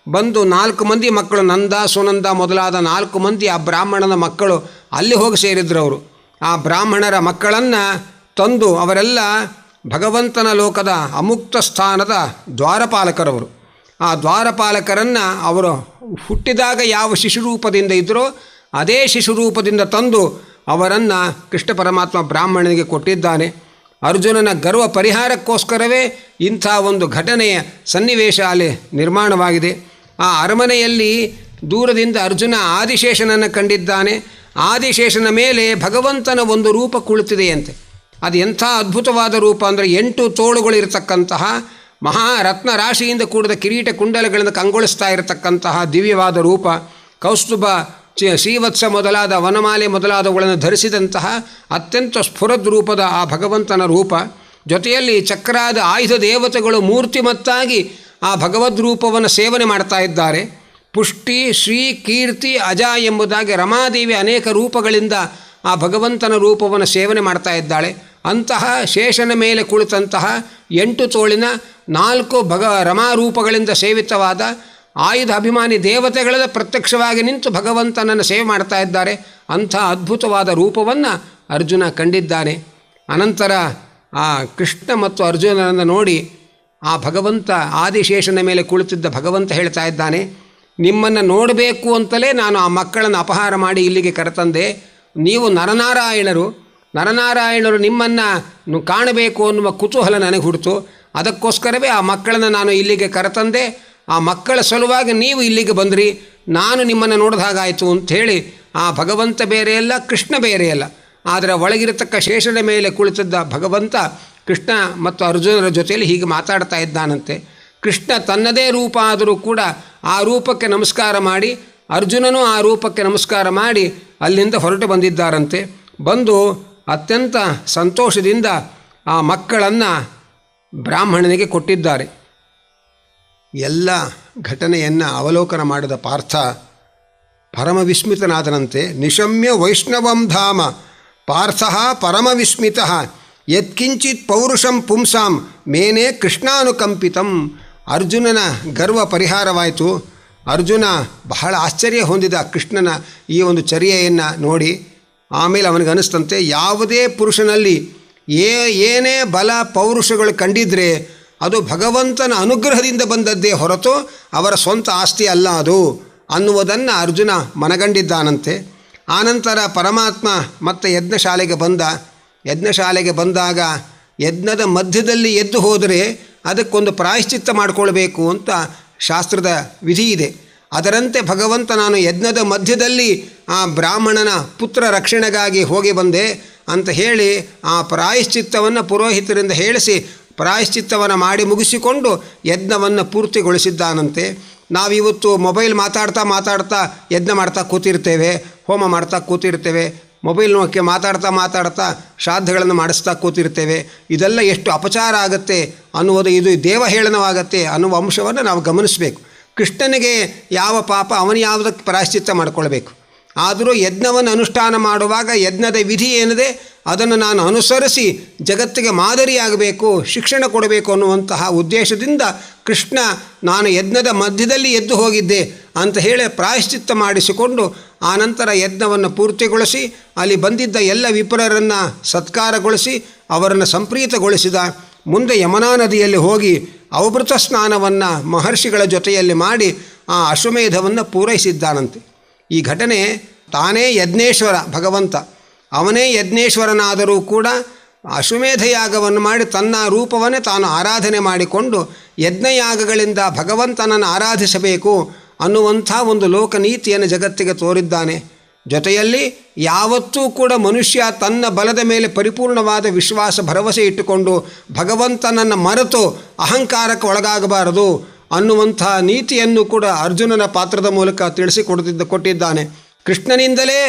ಬಂದು 4 ಮಂದಿ ಮಕ್ಕಳು, ನಂದ ಸುನಂದ ಮೊದಲಾದ 4 ಮಂದಿ ಆ ಬ್ರಾಹ್ಮಣನ ಮಕ್ಕಳು ಅಲ್ಲಿ ಹೋಗಿ ಸೇರಿದ್ರವರು. ಆ ಬ್ರಾಹ್ಮಣರ ಮಕ್ಕಳನ್ನು ತಂದು ಅವರೆಲ್ಲ ಭಗವಂತನ ಲೋಕದ ಅಮುಕ್ತ ಸ್ಥಾನದ ದ್ವಾರಪಾಲಕರವರು. ಆ ದ್ವಾರಪಾಲಕರನ್ನು ಅವರು ಹುಟ್ಟಿದಾಗ ಯಾವ ಶಿಶುರೂಪದಿಂದ ಇದ್ದರೋ ಅದೇ ಶಿಶುರೂಪದಿಂದ ತಂದು ಅವರನ್ನು ಕೃಷ್ಣ ಪರಮಾತ್ಮ ಬ್ರಾಹ್ಮಣನಿಗೆ ಕೊಟ್ಟಿದ್ದಾನೆ. ಅರ್ಜುನನ ಗರ್ವ ಪರಿಹಾರಕ್ಕೋಸ್ಕರವೇ ಇಂಥ ಒಂದು ಘಟನೆಯ ಸನ್ನಿವೇಶ ಅಲ್ಲಿ ನಿರ್ಮಾಣವಾಗಿದೆ. ಆ ಅರಮನೆಯಲ್ಲಿ ದೂರದಿಂದ ಅರ್ಜುನ ಆದಿಶೇಷನನ್ನು ಕಂಡಿದ್ದಾನೆ. ಆದಿಶೇಷನ ಮೇಲೆ ಭಗವಂತನ ಒಂದು ರೂಪ ಕುಳಿತಿದೆಯಂತೆ. ಅದು ಎಂಥ ಅದ್ಭುತವಾದ ರೂಪ ಅಂದರೆ 8 ತೋಳುಗಳಿರತಕ್ಕಂತಹ ಮಹಾರತ್ನ ರಾಶಿಯಿಂದ ಕೂಡಿದ ಕಿರೀಟ ಕುಂಡಲಗಳಿಂದ ಕಂಗೊಳಿಸ್ತಾ ಇರತಕ್ಕಂತಹ ದಿವ್ಯವಾದ ರೂಪ. ಕೌಸ್ತುಭ, ಶ್ರೀವತ್ಸ ಮೊದಲಾದ ವನಮಾಲೆ ಮೊದಲಾದವುಗಳನ್ನು ಧರಿಸಿದಂತಹ ಅತ್ಯಂತ ಸ್ಫುರದ್ ರೂಪದ ಆ ಭಗವಂತನ ರೂಪ. ಜೊತೆಯಲ್ಲಿ ಚಕ್ರಾದ ಆಯುಧ ದೇವತೆಗಳು ಮೂರ್ತಿಮತ್ತಾಗಿ ಆ ಭಗವದ್ ರೂಪವನ್ನು ಸೇವನೆ ಮಾಡ್ತಾ ಇದ್ದಾರೆ. ಪುಷ್ಟಿ, ಶ್ರೀ, ಕೀರ್ತಿ, ಅಜ ಎಂಬುದಾಗಿ ರಮಾದೇವಿ ಅನೇಕ ರೂಪಗಳಿಂದ ಆ ಭಗವಂತನ ರೂಪವನ್ನು ಸೇವನೆ ಮಾಡ್ತಾ ಇದ್ದಾಳೆ. ಅಂತಹ ಶೇಷನ ಮೇಲೆ ಕುಳಿತಂತಹ 8 ತೋಳಿನ 4 ರಮಾರೂಪಗಳಿಂದ ಸೇವಿತವಾದ ಆಯುಧ ಅಭಿಮಾನಿ ದೇವತೆಗಳೆಲ್ಲ ಪ್ರತ್ಯಕ್ಷವಾಗಿ ನಿಂತು ಭಗವಂತನನ್ನು ಸೇವೆ ಮಾಡ್ತಾ ಇದ್ದಾರೆ. ಅಂಥ ಅದ್ಭುತವಾದ ರೂಪವನ್ನು ಅರ್ಜುನ ಕಂಡಿದ್ದಾನೆ. ಅನಂತರ ಆ ಕೃಷ್ಣ ಮತ್ತು ಅರ್ಜುನನನ್ನು ನೋಡಿ ಆ ಭಗವಂತ ಆದಿಶೇಷನ ಮೇಲೆ ಕುಳಿತಿದ್ದ ಭಗವಂತ ಹೇಳ್ತಾ ಇದ್ದಾನೆ, ನಿಮ್ಮನ್ನು ನೋಡಬೇಕು ಅಂತಲೇ ನಾನು ಆ ಮಕ್ಕಳನ್ನು ಅಪಹಾರ ಮಾಡಿ ಇಲ್ಲಿಗೆ ಕರೆತಂದೆ. ನೀವು ನರನಾರಾಯಣರು ನಿಮ್ಮನ್ನು ಕಾಣಬೇಕು ಅನ್ನುವ ಕುತೂಹಲ ನನಗೆ ಹುಡ್ತು. ಅದಕ್ಕೋಸ್ಕರವೇ ಆ ಮಕ್ಕಳನ್ನು ನಾನು ಇಲ್ಲಿಗೆ ಕರೆತಂದೆ. ಆ ಮಕ್ಕಳ ಸಲುವಾಗಿ ನೀವು ಇಲ್ಲಿಗೆ ಬಂದ್ರಿ, ನಾನು ನಿಮ್ಮನ್ನು ನೋಡಿದ ಹಾಗಾಯಿತು ಅಂಥೇಳಿ ಆ ಭಗವಂತ ಬೇರೆಯಲ್ಲ, ಕೃಷ್ಣ ಬೇರೆಯಲ್ಲ. ಆದರೆ ಒಳಗಿರತಕ್ಕ ಶೇಷನ ಮೇಲೆ ಕುಳಿತಿದ್ದ ಭಗವಂತ ಕೃಷ್ಣ ಮತ್ತು ಅರ್ಜುನರ ಜೊತೆಯಲ್ಲಿ ಹೀಗೆ ಮಾತಾಡ್ತಾ ಇದ್ದಾನಂತೆ. ಕೃಷ್ಣ ತನ್ನದೇ ರೂಪ ಆದರೂ ಕೂಡ ಆ ರೂಪಕ್ಕೆ ನಮಸ್ಕಾರ ಮಾಡಿ, ಅರ್ಜುನನೂ ಆ ರೂಪಕ್ಕೆ ನಮಸ್ಕಾರ ಮಾಡಿ ಅಲ್ಲಿಂದ ಹೊರಟು ಬಂದಿದ್ದಾರಂತೆ. ಬಂದು ಅತ್ಯಂತ ಸಂತೋಷದಿಂದ ಆ ಮಕ್ಕಳನ್ನು ಬ್ರಾಹ್ಮಣನಿಗೆ ಕೊಟ್ಟಿದ್ದಾರೆ. ಎಲ್ಲ ಘಟನೆಯನ್ನು ಅವಲೋಕನ ಮಾಡಿದ ಪಾರ್ಥ ಪರಮವಿಸ್ಮಿತನಾದನಂತೆ. ನಿಶಮ್ಯ ವೈಷ್ಣವಂ ಧಾಮ ಪಾರ್ಥ ಪರಮವಿಸ್ಮಿತ ಯತ್ಕಿಂಚಿತ್ ಪೌರುಷಂ ಪುಂಸಾಂ ಮೇನೆ ಕೃಷ್ಣಾನುಕಂಪಿತಂ. ಅರ್ಜುನನ ಗರ್ವ ಪರಿಹಾರವಾಯಿತು. ಅರ್ಜುನ ಬಹಳ ಆಶ್ಚರ್ಯ ಹೊಂದಿದ ಕೃಷ್ಣನ ಈ ಒಂದು ಚರ್ಯೆಯನ್ನು ನೋಡಿ. ಆಮೇಲೆ ಅವನಿಗನ್ನಿಸ್ತಂತೆ, ಯಾವುದೇ ಪುರುಷನಲ್ಲಿ ಏನೇ ಬಲ ಪೌರುಷಗಳು ಕಂಡಿದ್ದರೆ ಅದು ಭಗವಂತನ ಅನುಗ್ರಹದಿಂದ ಬಂದದ್ದೇ ಹೊರತು ಅವರ ಸ್ವಂತ ಆಸ್ತಿ ಅಲ್ಲ ಅದು ಅನ್ನುವುದನ್ನು ಅರ್ಜುನ ಮನಗಂಡಿದ್ದಾನಂತೆ. ಆನಂತರ ಪರಮಾತ್ಮ ಮತ್ತೆ ಯಜ್ಞಶಾಲೆಗೆ ಬಂದಾಗ ಯಜ್ಞದ ಮಧ್ಯದಲ್ಲಿ ಎದ್ದು ಹೋದರೆ ಅದಕ್ಕೊಂದು ಪ್ರಾಯಶ್ಚಿತ್ತ ಮಾಡಿಕೊಳ್ಬೇಕು ಅಂತ ಶಾಸ್ತ್ರದ ವಿಧಿ ಇದೆ. ಅದರಂತೆ ಭಗವಂತ ನಾನು ಯಜ್ಞದ ಮಧ್ಯದಲ್ಲಿ ಆ ಬ್ರಾಹ್ಮಣನ ಪುತ್ರ ರಕ್ಷಣೆಗಾಗಿ ಹೋಗಿ ಬಂದೆ ಅಂತ ಹೇಳಿ ಆ ಪ್ರಾಯಶ್ಚಿತ್ತವನ್ನು ಪುರೋಹಿತರಿಂದ ಹೇಳಿಸಿ ಪ್ರಾಯಶ್ಚಿತ್ತವನ್ನು ಮಾಡಿ ಮುಗಿಸಿಕೊಂಡು ಯಜ್ಞವನ್ನು ಪೂರ್ತಿಗೊಳಿಸಿದ್ದಾನಂತೆ. ನಾವಿವತ್ತು ಮೊಬೈಲ್ ಮಾತಾಡ್ತಾ ಯಜ್ಞ ಮಾಡ್ತಾ ಕೂತಿರ್ತೇವೆ, ಹೋಮ ಮಾಡ್ತಾ ಕೂತಿರ್ತೇವೆ, ಮೊಬೈಲ್ ನೋಕ್ಕೆ ಮಾತಾಡ್ತಾ ಶ್ರಾದ್ದಗಳನ್ನು ಮಾಡಿಸ್ತಾ ಕೂತಿರ್ತೇವೆ. ಇದೆಲ್ಲ ಎಷ್ಟು ಅಪಚಾರ ಆಗುತ್ತೆ ಅನ್ನುವುದು, ಇದು ದೇವಹೇಳನವಾಗತ್ತೆ ಅನ್ನುವ ಅಂಶವನ್ನು ನಾವು ಗಮನಿಸಬೇಕು. ಕೃಷ್ಣನಿಗೆ ಯಾವ ಪಾಪ, ಅವನು ಯಾವುದಕ್ಕೆ ಪ್ರಾಯಶ್ಚಿತ್ತ ಮಾಡಿಕೊಳ್ಬೇಕು. ಆದರೂ ಯಜ್ಞವನ್ನು ಅನುಷ್ಠಾನ ಮಾಡುವಾಗ ಯಜ್ಞದ ವಿಧಿ ಏನಿದೆ ಅದನ್ನು ನಾನು ಅನುಸರಿಸಿ ಜಗತ್ತಿಗೆ ಮಾದರಿಯಾಗಬೇಕು, ಶಿಕ್ಷಣ ಕೊಡಬೇಕು ಅನ್ನುವಂತಹ ಉದ್ದೇಶದಿಂದ ಕೃಷ್ಣ ನಾನು ಯಜ್ಞದ ಮಧ್ಯದಲ್ಲಿ ಎದ್ದು ಹೋಗಿದ್ದೆ ಅಂತ ಹೇಳಿ ಪ್ರಾಯಶ್ಚಿತ್ತ ಮಾಡಿಸಿಕೊಂಡು ಆನಂತರ ಯಜ್ಞವನ್ನು ಪೂರ್ತಿಗೊಳಿಸಿ ಅಲ್ಲಿ ಬಂದಿದ್ದ ಎಲ್ಲ ವಿಪ್ರರನ್ನು ಸತ್ಕಾರಗೊಳಿಸಿ ಅವರನ್ನು ಸಂಪ್ರೀತಗೊಳಿಸಿದ. ಮುಂದೆ ಯಮುನಾ ನದಿಯಲ್ಲಿ ಹೋಗಿ ಅವಭೃತ ಸ್ನಾನವನ್ನು ಮಹರ್ಷಿಗಳ ಜೊತೆಯಲ್ಲಿ ಮಾಡಿ ಆ ಅಶ್ವಮೇಧವನ್ನು ಪೂರೈಸಿದ್ದಾನಂತೆ. ಈ ಘಟನೆ ತಾನೇ ಯಜ್ಞೇಶ್ವರ ಭಗವಂತ, ಅವನೇ ಯಜ್ಞೇಶ್ವರನಾದರೂ ಕೂಡ ಅಶ್ವಮೇಧ ಯಾಗವನ್ನು ಮಾಡಿ ತನ್ನ ರೂಪವನ್ನೇ ತಾನು ಆರಾಧನೆ ಮಾಡಿಕೊಂಡು ಯಜ್ಞಯಾಗಗಳಿಂದ ಭಗವಂತನನ್ನು ಆರಾಧಿಸಬೇಕು ಅನ್ನುವಂಥ ಒಂದು ಲೋಕನೀತಿಯನ್ನು ಜಗತ್ತಿಗೆ ತೋರಿದ್ದಾನೆ. ಜೊತೆಯಲ್ಲಿ ಯಾವತ್ತೂ ಕೂಡ ಮನುಷ್ಯ ತನ್ನ ಬಲದ ಮೇಲೆ ಪರಿಪೂರ್ಣವಾದ ವಿಶ್ವಾಸ ಭರವಸೆ ಇಟ್ಟುಕೊಂಡು ಭಗವಂತನನ್ನು ಮರೆತು ಅಹಂಕಾರಕ್ಕೆ ಒಳಗಾಗಬಾರದು ಅನ್ನುವಂಥ ನೀತಿಯನ್ನು ಕೂಡ ಅರ್ಜುನನ ಪಾತ್ರದ ಮೂಲಕ ಕೊಟ್ಟಿದ್ದಾನೆ. ಕೃಷ್ಣನಿಂದಲೇ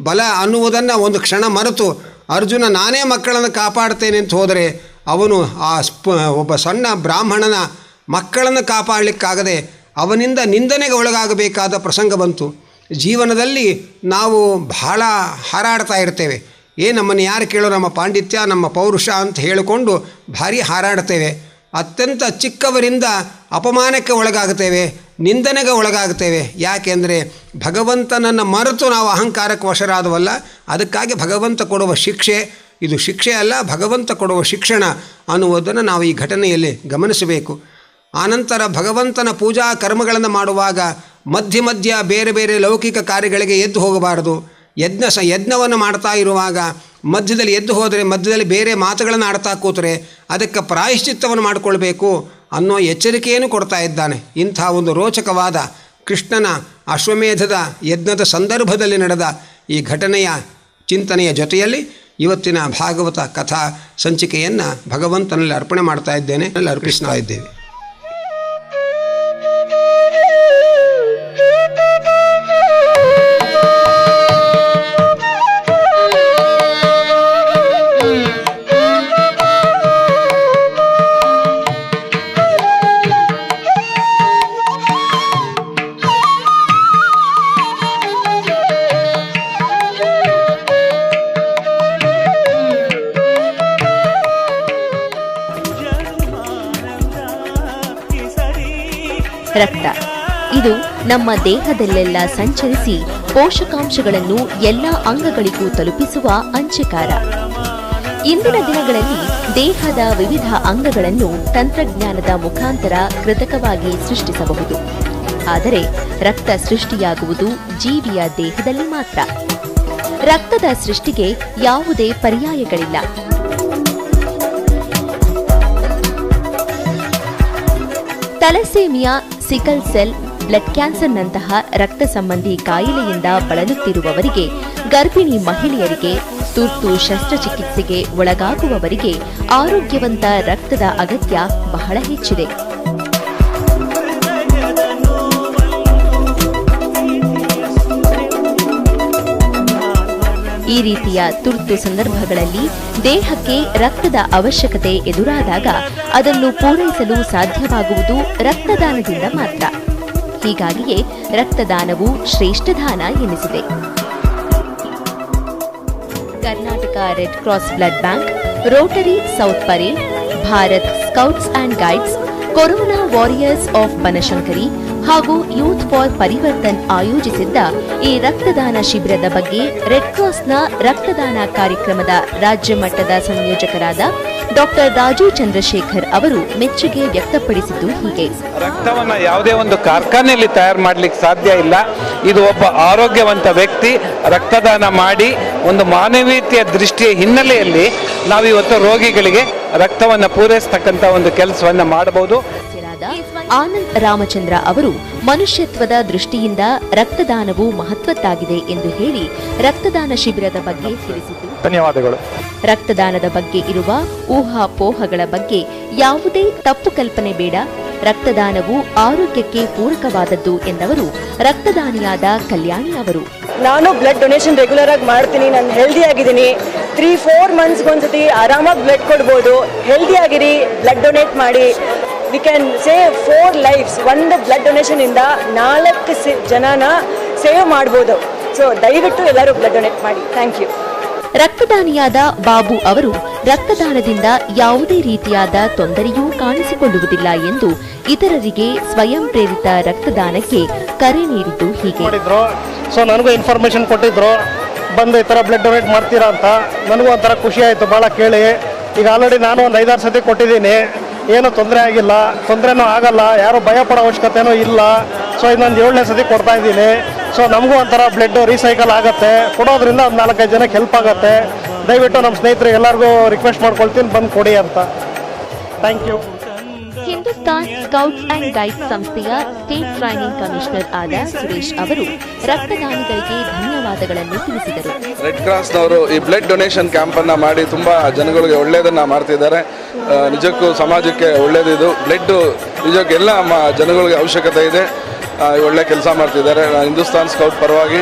ಬಲ ಅನ್ನುವುದನ್ನು ಒಂದು ಕ್ಷಣ ಮರೆತು ಅರ್ಜುನ ನಾನೇ ಮಕ್ಕಳನ್ನು ಕಾಪಾಡ್ತೇನೆ ಅಂತ ಹೋದರೆ ಅವನು ಒಬ್ಬ ಸಣ್ಣ ಬ್ರಾಹ್ಮಣನ ಮಕ್ಕಳನ್ನು ಕಾಪಾಡಲಿಕ್ಕಾಗದೆ ಅವನಿಂದ ನಿಂದನೆಗೆ ಒಳಗಾಗಬೇಕಾದ ಪ್ರಸಂಗ ಬಂತು. ಜೀವನದಲ್ಲಿ ನಾವು ಬಹಳ ಹಾರಾಡ್ತಾ ಇರ್ತೇವೆ. ನಮ್ಮನ್ನು ಯಾರು ಕೇಳೋ, ನಮ್ಮ ಪಾಂಡಿತ್ಯ ನಮ್ಮ ಪೌರುಷ ಅಂತ ಹೇಳಿಕೊಂಡು ಭಾರಿ ಹಾರಾಡ್ತೇವೆ. ಅತ್ಯಂತ ಚಿಕ್ಕವರಿಂದ ಅಪಮಾನಕ್ಕೆ ಒಳಗಾಗುತ್ತೇವೆ, ನಿಂದನೆಗೆ ಒಳಗಾಗುತ್ತೇವೆ. ಯಾಕೆಂದರೆ ಭಗವಂತನನ್ನು ಮರೆತು ನಾವು ಅಹಂಕಾರಕ್ಕೆ ವಶರಾದವಲ್ಲ. ಅದಕ್ಕಾಗಿ ಭಗವಂತ ಕೊಡುವ ಶಿಕ್ಷೆ ಇದು ಶಿಕ್ಷೆ ಅಲ್ಲ, ಭಗವಂತ ಕೊಡುವ ಶಿಕ್ಷಣ ಅನ್ನುವುದನ್ನು ನಾವು ಈ ಘಟನೆಯಲ್ಲಿ ಗಮನಿಸಬೇಕು. ಆನಂತರ ಭಗವಂತನ ಪೂಜಾ ಕರ್ಮಗಳನ್ನು ಮಾಡುವಾಗ ಮಧ್ಯ ಮಧ್ಯ ಬೇರೆ ಬೇರೆ ಲೌಕಿಕ ಕಾರ್ಯಗಳಿಗೆ ಎದ್ದು ಹೋಗಬಾರದು. ಯಜ್ಞವನ್ನು ಮಾಡ್ತಾ ಇರುವಾಗ ಮಧ್ಯದಲ್ಲಿ ಎದ್ದು ಹೋದರೆ, ಮಧ್ಯದಲ್ಲಿ ಬೇರೆ ಮಾತುಗಳನ್ನು ಆಡ್ತಾ ಕೂತರೆ ಅದಕ್ಕೆ ಪ್ರಾಯಶ್ಚಿತ್ತವನ್ನು ಮಾಡಿಕೊಳ್ಬೇಕು ಅನ್ನೋ ಎಚ್ಚರಿಕೆಯನ್ನು ಕೊಡ್ತಾ ಇದ್ದಾನೆ. ಇಂಥ ಒಂದು ರೋಚಕವಾದ ಕೃಷ್ಣನ ಅಶ್ವಮೇಧದ ಯಜ್ಞದ ಸಂದರ್ಭದಲ್ಲಿ ನಡೆದ ಈ ಘಟನೆಯ ಚಿಂತನೆಯ ಜೊತೆಯಲ್ಲಿ ಇವತ್ತಿನ ಭಾಗವತ ಕಥಾ ಸಂಚಿಕೆಯನ್ನು ಭಗವಂತನಲ್ಲಿ ಅರ್ಪಣೆ ಮಾಡ್ತಾ ಇದ್ದೇನೆ, ಅರ್ಪಿಸ್ತಾ ಇದ್ದೇವೆ. ರಕ್ತ ಇದು ನಮ್ಮ ದೇಹದಲ್ಲೆಲ್ಲ ಸಂಚರಿಸಿ ಪೋಷಕಾಂಶಗಳನ್ನು ಎಲ್ಲ ಅಂಗಗಳಿಗೂ ತಲುಪಿಸುವ ಅಂಚೆಕಾರ. ಇಂದಿನ ದಿನಗಳಲ್ಲಿ ದೇಹದ ವಿವಿಧ ಅಂಗಗಳನ್ನು ತಂತ್ರಜ್ಞಾನದ ಮುಖಾಂತರ ಕೃತಕವಾಗಿ ಸೃಷ್ಟಿಸಬಹುದು. ಆದರೆ ರಕ್ತ ಸೃಷ್ಟಿಯಾಗುವುದು ಜೀವಿಯ ದೇಹದಲ್ಲಿ ಮಾತ್ರ. ರಕ್ತದ ಸೃಷ್ಟಿಗೆ ಯಾವುದೇ ಪರ್ಯಾಯಗಳಿಲ್ಲ. ತಲೆಸೇಮಿಯಾ, ಸಿಕಲ್ ಸೆಲ್, ಬ್ಲಡ್ ಕ್ಯಾನ್ಸರ್ನಂತಹ ರಕ್ತ ಸಂಬಂಧಿ ಕಾಯಿಲೆಯಿಂದ ಬಳಲುತ್ತಿರುವವರಿಗೆ, ಗರ್ಭಿಣಿ ಮಹಿಳೆಯರಿಗೆ, ತುರ್ತು ಶಸ್ತ್ರಚಿಕಿತ್ಸೆಗೆ ಒಳಗಾಗುವವರಿಗೆ ಆರೋಗ್ಯವಂತ ರಕ್ತದ ಅಗತ್ಯ ಬಹಳ ಹೆಚ್ಚಿದೆ. ಈ ರೀತಿಯ ತುರ್ತು ಸಂದರ್ಭಗಳಲ್ಲಿ ದೇಹಕ್ಕೆ ರಕ್ತದ ಅವಶ್ಯಕತೆ ಎದುರಾದಾಗ ಅದನ್ನು ಪೂರೈಸಲು ಸಾಧ್ಯವಾಗುವುದು ರಕ್ತದಾನದಿಂದ ಮಾತ್ರ. ಹೀಗಾಗಿಯೇ ರಕ್ತದಾನವು ಶ್ರೇಷ್ಠ ದಾನ ಎನಿಸಿದೆ. Karnataka red cross blood bank, Rotary south parade, Bharat scouts and guides, corona warriors of Banashankari ಹಾಗೂ ಯೂತ್ ಫಾರ್ ಪರಿವರ್ತನ್ ಆಯೋಜಿಸಿದ್ದ ಈ ರಕ್ತದಾನ ಶಿಬಿರದ ಬಗ್ಗೆ ರೆಡ್ ಕ್ರಾಸ್ನ ರಕ್ತದಾನ ಕಾರ್ಯಕ್ರಮದ ರಾಜ್ಯ ಮಟ್ಟದ ಸಂಯೋಜಕರಾದ ಡಾಕ್ಟರ್ ರಾಜು ಚಂದ್ರಶೇಖರ್ ಅವರು ಮೆಚ್ಚುಗೆ ವ್ಯಕ್ತಪಡಿಸಿದ್ದು ಹೀಗೆ. ರಕ್ತವನ್ನ ಯಾವುದೇ ಒಂದು ಕಾರ್ಖಾನೆಯಲ್ಲಿ ತಯಾರು ಮಾಡಲಿಕ್ಕೆ ಸಾಧ್ಯ ಇಲ್ಲ. ಇದು ಒಬ್ಬ ಆರೋಗ್ಯವಂತ ವ್ಯಕ್ತಿ ರಕ್ತದಾನ ಮಾಡಿ ಒಂದು ಮಾನವೀಯತೆಯ ದೃಷ್ಟಿಯ ಹಿನ್ನೆಲೆಯಲ್ಲಿ ನಾವಿವತ್ತು ರೋಗಿಗಳಿಗೆ ರಕ್ತವನ್ನು ಪೂರೈಸತಕ್ಕಂಥ ಒಂದು ಕೆಲಸವನ್ನ ಮಾಡಬಹುದು. ಆನಂದ್ ರಾಮಚಂದ್ರ ಅವರು ಮನುಷ್ಯತ್ವದ ದೃಷ್ಟಿಯಿಂದ ರಕ್ತದಾನವು ಮಹತ್ವದ್ದಾಗಿದೆ ಎಂದು ಹೇಳಿ ರಕ್ತದಾನ ಶಿಬಿರದ ಬಗ್ಗೆ ತಿಳಿಸಿದ್ದು, ಧನ್ಯವಾದಗಳು. ರಕ್ತದಾನದ ಬಗ್ಗೆ ಇರುವ ಊಹಾಪೋಹಗಳ ಬಗ್ಗೆ ಯಾವುದೇ ತಪ್ಪು ಕಲ್ಪನೆ ಬೇಡ. ರಕ್ತದಾನವು ಆರೋಗ್ಯಕ್ಕೆ ಪೂರಕವಾದದ್ದು ಎಂದವರು ರಕ್ತದಾನಿಯಾದ ಕಲ್ಯಾಣಿ ಅವರು. ನಾನು ಬ್ಲಡ್ ಡೊನೇಷನ್ ರೆಗ್ಯುಲರ್ ಆಗಿ ಮಾಡ್ತೀನಿ, ನಾನು ಹೆಲ್ದಿ ಆಗಿದ್ದೀನಿ. 3-4 ಮಂತ್ಸ್ಗೊಂದ್ಸತಿ ಆರಾಮಾಗಿ ಬ್ಲಡ್ ಕೊಡ್ಬೋದು. ಹೆಲ್ದಿ ಆಗಿರಿ, ಬ್ಲಡ್ ಡೊನೇಟ್ ಮಾಡಿ. We can save 4 lives. ಒಂದು ಬ್ಲಡ್ ಡೊನೇಷನ್ ಇಂದ 4 ಜನನ ಸೇವ್ ಮಾಡ್ಬೋದು. ಸೊ ದಯವಿಟ್ಟು ಎಲ್ಲರೂ ಬ್ಲಡ್ ಡೊನೇಟ್ ಮಾಡಿ. Thank you. ರಕ್ತದಾನಿಯಾದ ಬಾಬು ಅವರು ರಕ್ತದಾನದಿಂದ ಯಾವುದೇ ರೀತಿಯಾದ ತೊಂದರೆಯೂ ಕಾಣಿಸಿಕೊಳ್ಳುವುದಿಲ್ಲ ಎಂದು ಇತರರಿಗೆ ಸ್ವಯಂ ಪ್ರೇರಿತ ರಕ್ತದಾನಕ್ಕೆ ಕರೆ ನೀಡಿದ್ದು ಹೀಗೆ. ಸೊ ನನಗೂ ಇನ್ಫಾರ್ಮೇಶನ್ ಕೊಟ್ಟಿದ್ರು, ಬಂದು ಈ ಥರ ಬ್ಲಡ್ ಡೊನೇಟ್ ಮಾಡ್ತೀರಾ ಅಂತ. ನನಗೂ ಒಂಥರ ಖುಷಿ ಆಯಿತು ಭಾಳ ಕೇಳಿ. ಈಗ ಆಲ್ರೆಡಿ ನಾನು ಒಂದು 5-6 ಸತಿ ಕೊಟ್ಟಿದ್ದೀನಿ, ಏನೂ ತೊಂದರೆ ಆಗಿಲ್ಲ, ತೊಂದರೆನೂ ಆಗಲ್ಲ, ಯಾರೂ ಭಯ ಪಡೋ ಅವಶ್ಯಕತೆನೂ ಇಲ್ಲ. ಸೊ ಇನ್ನೊಂದು 7ನೇ ಸತಿ ಕೊಡ್ತಾ ಇದ್ದೀನಿ. ಸೊ ನಮಗೂ ಒಂಥರ ಬ್ಲಡ್ ರೀಸೈಕಲ್ ಆಗುತ್ತೆ, ಕೊಡೋದ್ರಿಂದ ಒಂದು 4-5 ಜನಕ್ಕೆ ಹೆಲ್ಪ್ ಆಗುತ್ತೆ. ದಯವಿಟ್ಟು ನಮ್ಮ ಸ್ನೇಹಿತರಿಗೆ ಎಲ್ಲರಿಗೂ ರಿಕ್ವೆಸ್ಟ್ ಮಾಡ್ಕೊಳ್ತೀನಿ, ಬಂದು ಕೊಡಿ ಅಂತ. Thank you. Hindustan scouts and guides ಸಂಸ್ಥೆಯ ಸ್ಟೇಟ್ ಟ್ರೈನಿಂಗ್ ಕಮಿಷನರ್ ಆದ ಸುರೇಶ್ ಅವರು ರಕ್ತದಾನಿಗಳಿಗೆ ಧನ್ಯವಾದಗಳನ್ನು ತಿಳಿಸಿದರು. ರೆಡ್ ಕ್ರಾಸ್ನವರು ಈ ಬ್ಲಡ್ ಡೊನೇಷನ್ ಕ್ಯಾಂಪನ್ನು ಮಾಡಿ ತುಂಬ ಜನಗಳಿಗೆ ಒಳ್ಳೆಯದನ್ನು ಮಾಡ್ತಿದ್ದಾರೆ. ನಿಜಕ್ಕೂ ಸಮಾಜಕ್ಕೆ ಒಳ್ಳೆಯದಿದು. ಬ್ಲಡ್ ನಿಜಕ್ಕೆ ಎಲ್ಲ ಜನಗಳಿಗೆ ಅವಶ್ಯಕತೆ ಇದೆ. ಒಳ್ಳೆ ಕೆಲಸ ಮಾಡ್ತಿದ್ದಾರೆ. ನಾನು ಹಿಂದೂಸ್ತಾನ್ ಸ್ಕೌಟ್ ಪರವಾಗಿ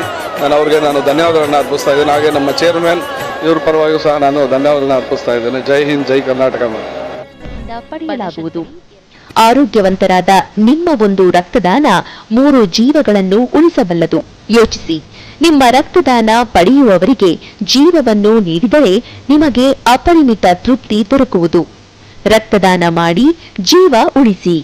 ನಾನು ಧನ್ಯವಾದಗಳನ್ನು ಅರ್ಪಿಸ್ತಾ ಇದ್ದೇನೆ. ಹಾಗೆ ನಮ್ಮ ಚೇರ್ಮನ್ ಇವ್ರ ಪರವಾಗಿಯೂ ಸಹ ನಾನು ಧನ್ಯವಾದಗಳನ್ನು ಅರ್ಪಿಸ್ತಾ ಇದ್ದೇನೆ. ಜೈ ಹಿಂದ್, ಜೈ ಕರ್ನಾಟಕ. ಪಡೆಯಲಾಗುವುದು. ಆರೋಗ್ಯವಂತರಾದ ನಿಮ್ಮ ಒಂದು ರಕ್ತದಾನ 3 ಜೀವಗಳನ್ನು ಉಳಿಸಬಲ್ಲದು. ಯೋಚಿಸಿ, ನಿಮ್ಮ ರಕ್ತದಾನ ಪಡೆಯುವವರಿಗೆ ಜೀವವನ್ನು ನೀಡಿದರೆ ನಿಮಗೆ ಅಪರಿಮಿತ ತೃಪ್ತಿ ದೊರಕುವುದು. ರಕ್ತದಾನ ಮಾಡಿ, ಜೀವ ಉಳಿಸಿ.